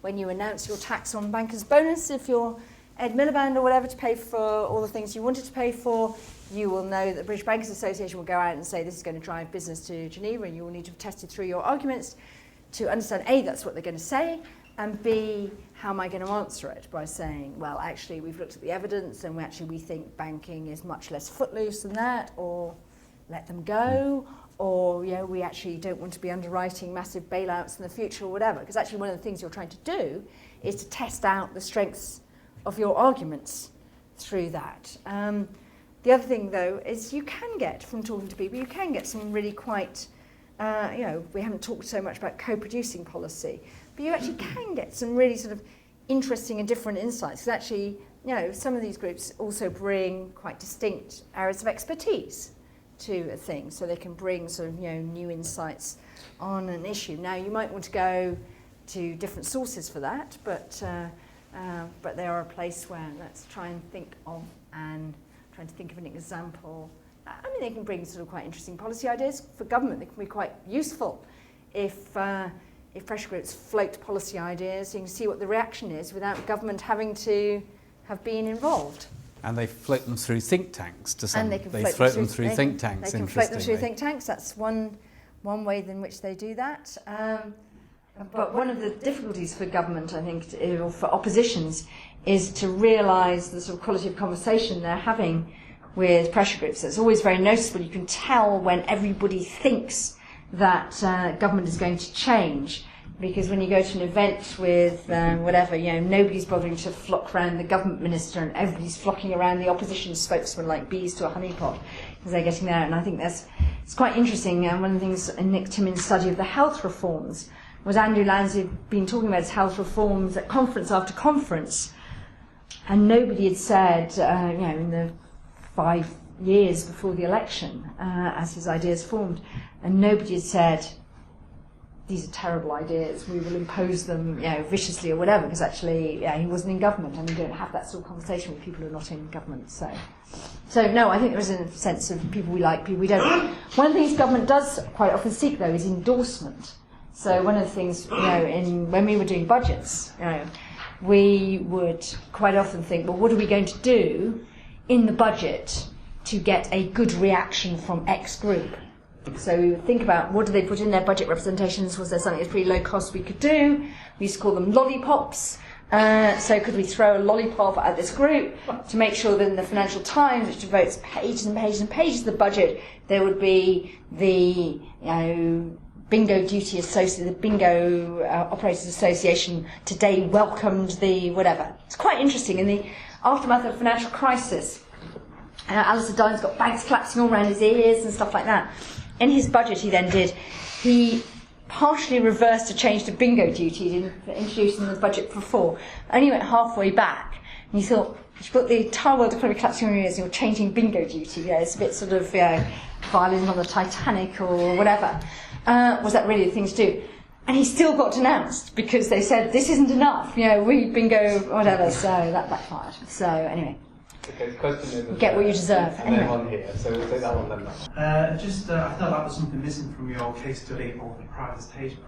when you announce your tax on bankers' bonus, if you're Ed Miliband or whatever, to pay for all the things you wanted to pay for, you will know that the British Bankers Association will go out and say this is going to drive business to Geneva, and you will need to have tested through your arguments to understand A, that's what they're going to say, and B, how am I going to answer it? By saying, well, actually, we've looked at the evidence, and we think banking is much less footloose than that, or let them go, or we actually don't want to be underwriting massive bailouts in the future, or whatever. Because actually, one of the things you're trying to do is to test out the strengths of your arguments through that. The other thing, though, is you can get, from talking to people, you can get some really quite, we haven't talked so much about co-producing policy, but you actually can get some really sort of interesting and different insights. Because actually, some of these groups also bring quite distinct areas of expertise to a thing, so they can bring sort of new insights on an issue. Now, you might want to go to different sources for that, but they are a place where let's try and think of an example. I mean, they can bring sort of quite interesting policy ideas for government. They can be quite useful if pressure groups float policy ideas. You can see what the reaction is without government having to have been involved. And they float them through think tanks to some. They can float them through think tanks. They can float them through think tanks. That's one way in which they do that. But one of the difficulties for government, I think, or for oppositions, is to realise the sort of quality of conversation they're having with pressure groups. It's always very noticeable. You can tell when everybody thinks that government is going to change, because when you go to an event with nobody's bothering to flock around the government minister, and everybody's flocking around the opposition spokesman like bees to a honeypot, because they're getting there. And I think it's quite interesting. One of the things in Nick Timmins' study of the health reforms was Andrew Lansley had been talking about his health reforms at conference after conference, and nobody had said, in the 5 years before the election, as his ideas formed, and nobody had said, these are terrible ideas, we will impose them, viciously or whatever, because actually, he wasn't in government, and you don't have that sort of conversation with people who are not in government. So no, I think there is a sense of people we like, people we don't. One of the things government does quite often seek, though, is endorsement. So one of the things, when we were doing budgets, we would quite often think, well, what are we going to do in the budget to get a good reaction from X group? So we would think about, what do they put in their budget representations? Was there something that's pretty low cost we could do? We used to call them lollipops. So could we throw a lollipop at this group to make sure that in the Financial Times, which devotes pages and pages and pages of the budget, there would be the bingo duty association, the bingo operators association today welcomed the whatever. It's quite interesting. In the aftermath of the financial crisis, Alistair Dines got banks collapsing all around his ears and stuff like that. In his budget he partially reversed a change to bingo duty introduced in the budget before. Only went halfway back, and you thought, you've got the entire world economy collapsing on your ears and you're changing bingo duty. It's a bit sort of violins on the Titanic or whatever. Was that really the thing to do? And he still got denounced because they said, this isn't enough, we bingo, whatever, so that backfired. So anyway. Okay, the question is... Get what you deserve. And then one here, so we'll take that one then. I felt like there was something missing from your case study of the privatisation.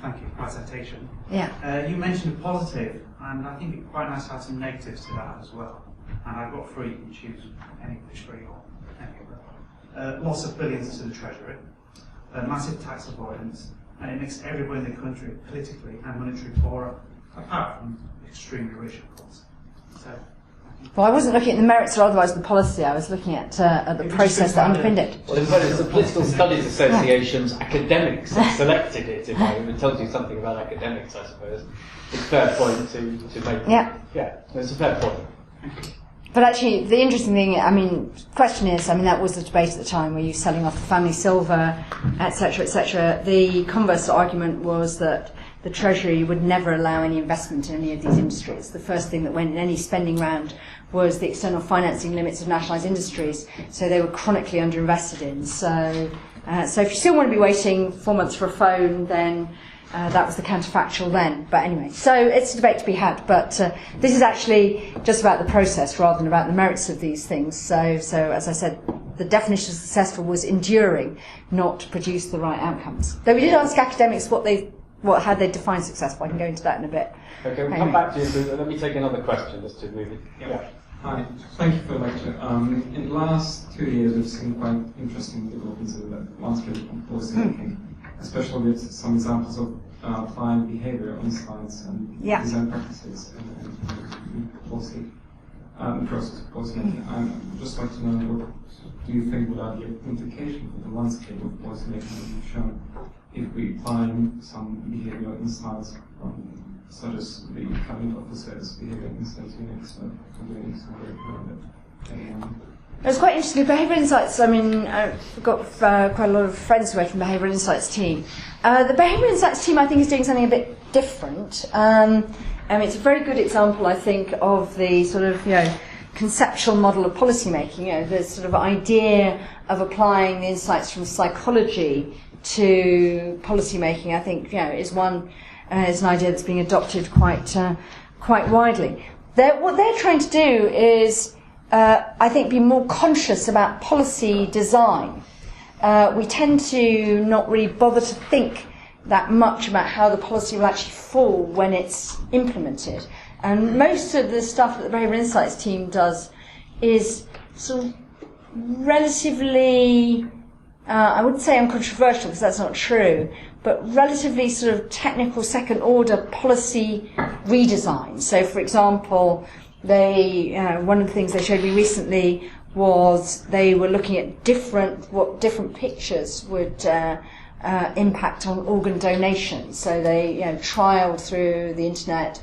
Thank you, privatisation. Yeah. You mentioned a positive, and I think it's quite nice to add some negatives to that as well. And I've got three, you can choose any of the three or any of them. Loss of billions to the Treasury, massive tax avoidance, and it makes everybody in the country politically and monetarily poorer, apart from extremely rich, of course. So, well, I wasn't looking at the merits or otherwise of the policy, I was looking at the process that underpinned it. Well, in fact, it's the Political Studies Association's academics that selected it, if it tells you something about academics, I suppose. It's a fair point to make. Yeah. Yeah, it's a fair point. But actually, the interesting thing, question is, that was the debate at the time, were you selling off the family silver, etc., etc. The converse argument was that the Treasury would never allow any investment in any of these industries. The first thing that went in any spending round was the external financing limits of nationalised industries, so they were chronically underinvested in. So if you still want to be waiting 4 months for a phone, then that was the counterfactual then. But anyway, so it's a debate to be had. But this is actually just about the process rather than about the merits of these things. So as I said, the definition of successful was enduring, not produce the right outcomes. Though we did ask academics how they define successful. I can go into that in a bit. Okay, we'll come back to you. So let me take another question just to move it. Yeah. Hi, thank you for the lecture. In the last 2 years, we've seen quite interesting developments in the landscape of policy making, especially with some examples of applying behavior insights and design practices in policy, the process of policy making. I'd just like to know, what do you think would have the implication for the landscape of policy making that you've shown if we apply some behavioral insights such as the cabinet officers, behavioral insights units, doing some work around it? It's quite interesting. Behavioural insights, I've got quite a lot of friends who work in the behavioural insights team. The behavioural insights team, I think, is doing something a bit different. It's a very good example, I think, of the sort of, conceptual model of policy making. The sort of idea of applying the insights from psychology to policy making, I think, is an idea that's being adopted quite widely. What they're trying to do is, I think, be more conscious about policy design. We tend to not really bother to think that much about how the policy will actually fall when it's implemented. And most of the stuff that the Behavioural Insights team does is sort of relatively, I wouldn't say uncontroversial because that's not true, but relatively sort of technical second-order policy redesign. So, for example, one of the things they showed me recently was they were looking at what different pictures would impact on organ donation. So they trialed through the internet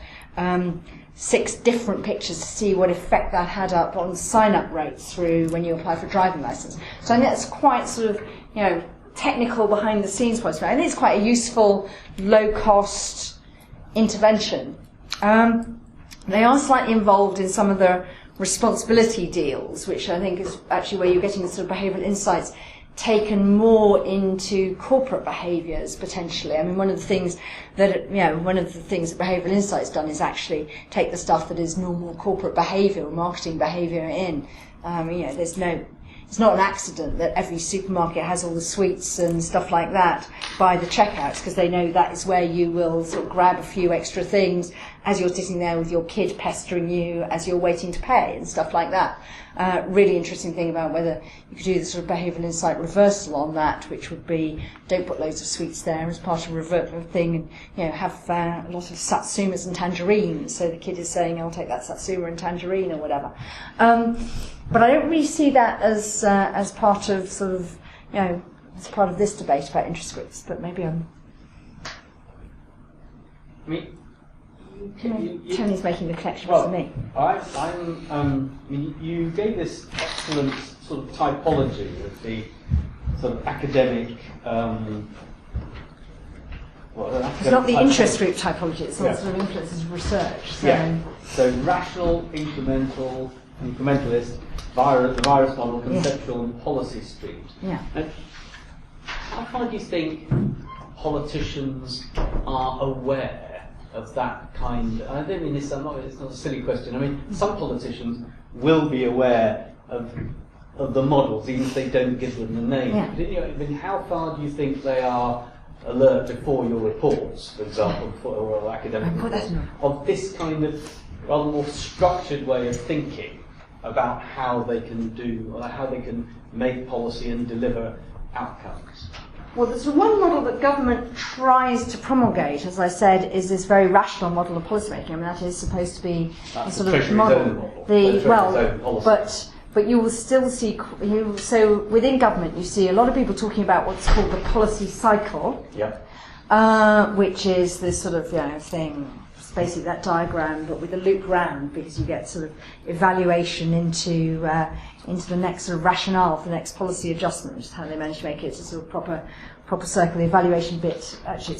6 different pictures to see what effect that had up on sign-up rates through when you apply for a driving licence. So I think that's quite sort of technical behind the scenes policy. I think it's quite a useful, low-cost intervention. They are slightly involved in some of the responsibility deals, which I think is actually where you're getting the sort of behavioural insights taken more into corporate behaviours potentially. I mean, one of the things that Behavioural Insight's done is actually take the stuff that is normal corporate behaviour or marketing behaviour in. It's not an accident that every supermarket has all the sweets and stuff like that by the checkouts, because they know that is where you will sort of grab a few extra things as you're sitting there with your kid pestering you as you're waiting to pay and stuff like that. Really interesting thing about whether you could do the sort of behavioural insight reversal on that, which would be don't put loads of sweets there as part of a reversal thing, and have a lot of satsumas and tangerines. So the kid is saying, "I'll take that satsuma and tangerine" or whatever. But I don't really see that as part of sort of as part of this debate about interest groups. But maybe I'm. I mean, Tony's making the connection for me. You gave this excellent sort of typology of the sort of academic. It's not the interest group typology; it's not sort of influences of research. So. So rational, incrementalist, the virus model, conceptual, and policy streams. Yeah. And how far do you think politicians are aware of that kind? I don't mean this. It's not a silly question. I mean, some politicians will be aware of the models, even if they don't give them the name. Yeah. I mean, how far do you think they are alert before your reports, for example, or academic reports, of this kind of rather more structured way of thinking about how they can do, or how they can make policy and deliver outcomes? Well, there's one model that government tries to promulgate, as I said, is this very rational model of policymaking. I mean, that is supposed to be a sort of model. But you will still see. So within government, you see a lot of people talking about what's called the policy cycle, which is this sort of thing. It's basically that diagram, but with a loop round, because you get sort of evaluation into the next sort of rationale for the next policy adjustment, which is how they manage to make it a sort of proper circle. The evaluation bit actually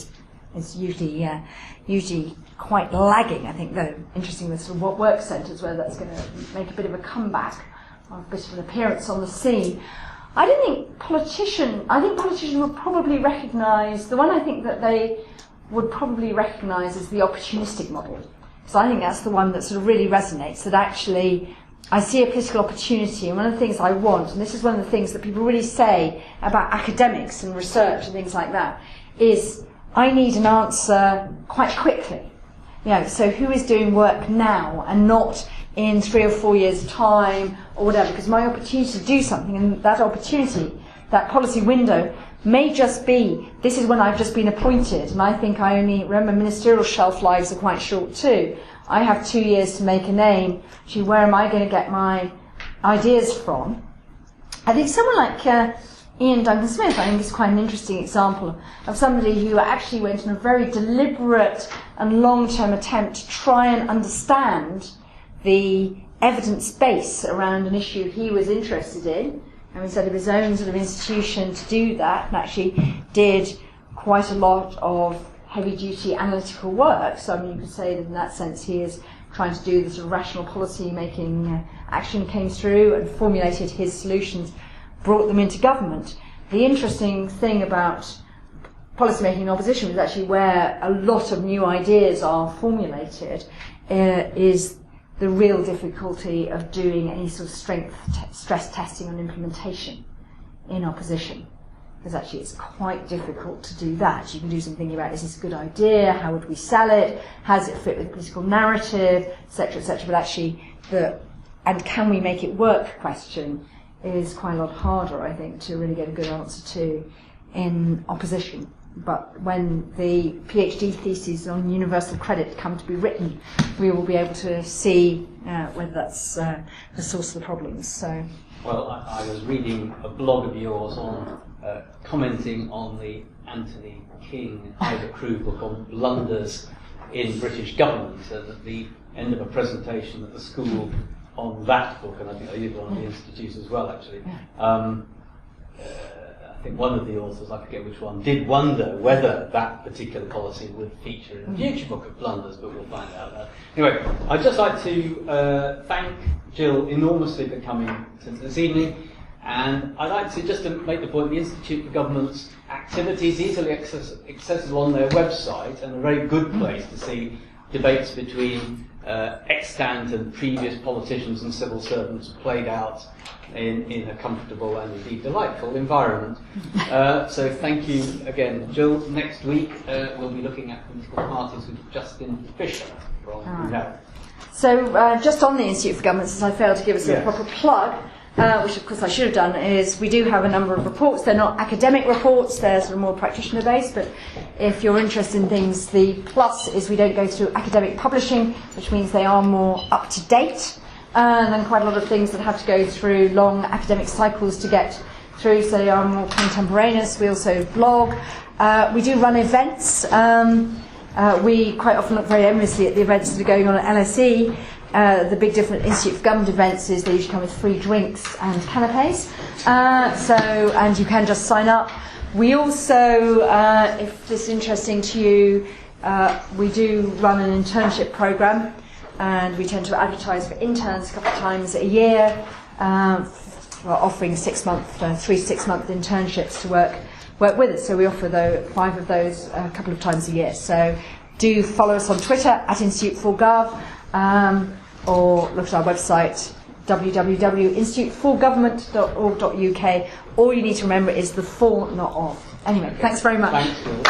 it's usually quite lagging. I think, though, interesting with sort of what work centres, where that's going to make a bit of a comeback, or a bit of an appearance on the scene. I think politicians would probably recognise the one. I think that they would probably recognise as the opportunistic model. So I think that's the one that sort of really resonates, that actually I see a political opportunity, and one of the things I want, and this is one of the things that people really say about academics and research and things like that, is I need an answer quite quickly. So who is doing work now and not in 3 or 4 years' time or whatever, because my opportunity to do something, and that opportunity, that policy window, may just be, this is when I've just been appointed, and I think I only, remember ministerial shelf lives are quite short too. I have 2 years to make a name. Actually, where am I going to get my ideas from? I think someone like Ian Duncan Smith, I think, is quite an interesting example of somebody who actually went on a very deliberate and long-term attempt to try and understand the evidence base around an issue he was interested in, and he set up his own sort of institution to do that, and actually did quite a lot of heavy-duty analytical work. So I mean, you could say that in that sense he is trying to do the sort of rational policy-making action, came through and formulated his solutions, brought them into government. The interesting thing about policy-making in opposition is actually where a lot of new ideas are formulated is the real difficulty of doing any sort of stress testing on implementation in opposition. Because actually it's quite difficult to do that. You can do some thinking about, is this a good idea? How would we sell it? How does it fit with the political narrative? Etc., etc. But actually, and can we make it work question is quite a lot harder, I think, to really get a good answer to in opposition. But when the PhD theses on universal credit come to be written, we will be able to see whether that's the source of the problems. So, well, I was reading a blog of yours on commenting on the Anthony King Ida Crew book on blunders in British government, and at the end of a presentation at the school on that book, and I think I did one of the institutes as well, actually. I think one of the authors, I forget which one, did wonder whether that particular policy would feature in a future book of blunders, but we'll find out. Anyway, I'd just like to thank Jill enormously for coming to this evening. And I'd like to just to make the point, the Institute for Government's activity is easily accessible on their website, and a very good place to see debates between extant and previous politicians and civil servants played out in a comfortable and indeed delightful environment. So thank you again, Jill. Next week we'll be looking at political parties with Justin Fisher from UNEL. So just on the Institute for Government, since I failed to give us a proper plug, which of course I should have done, is we do have a number of reports. They're not academic reports, they're sort of more practitioner based, but if you're interested in things, the plus is we don't go through academic publishing, which means they are more up to date, and then quite a lot of things that have to go through long academic cycles to get through, so they are more contemporaneous. We also blog. We do run events. We quite often look very enviously at the events that are going on at LSE. The big different Institute for Government events is they usually come with free drinks and canapes. And you can just sign up. We also, if this is interesting to you, we do run an internship programme, and we tend to advertise for interns a couple of times a year. We're offering 3 to 6 month internships to work with us. So we offer 5 of those a couple of times a year. So do follow us on Twitter at Institute for Gov, or look at our website www.instituteforgovernment.org.uk. All you need to remember is the for, not of. Anyway, thanks very much. Thanks, Jill.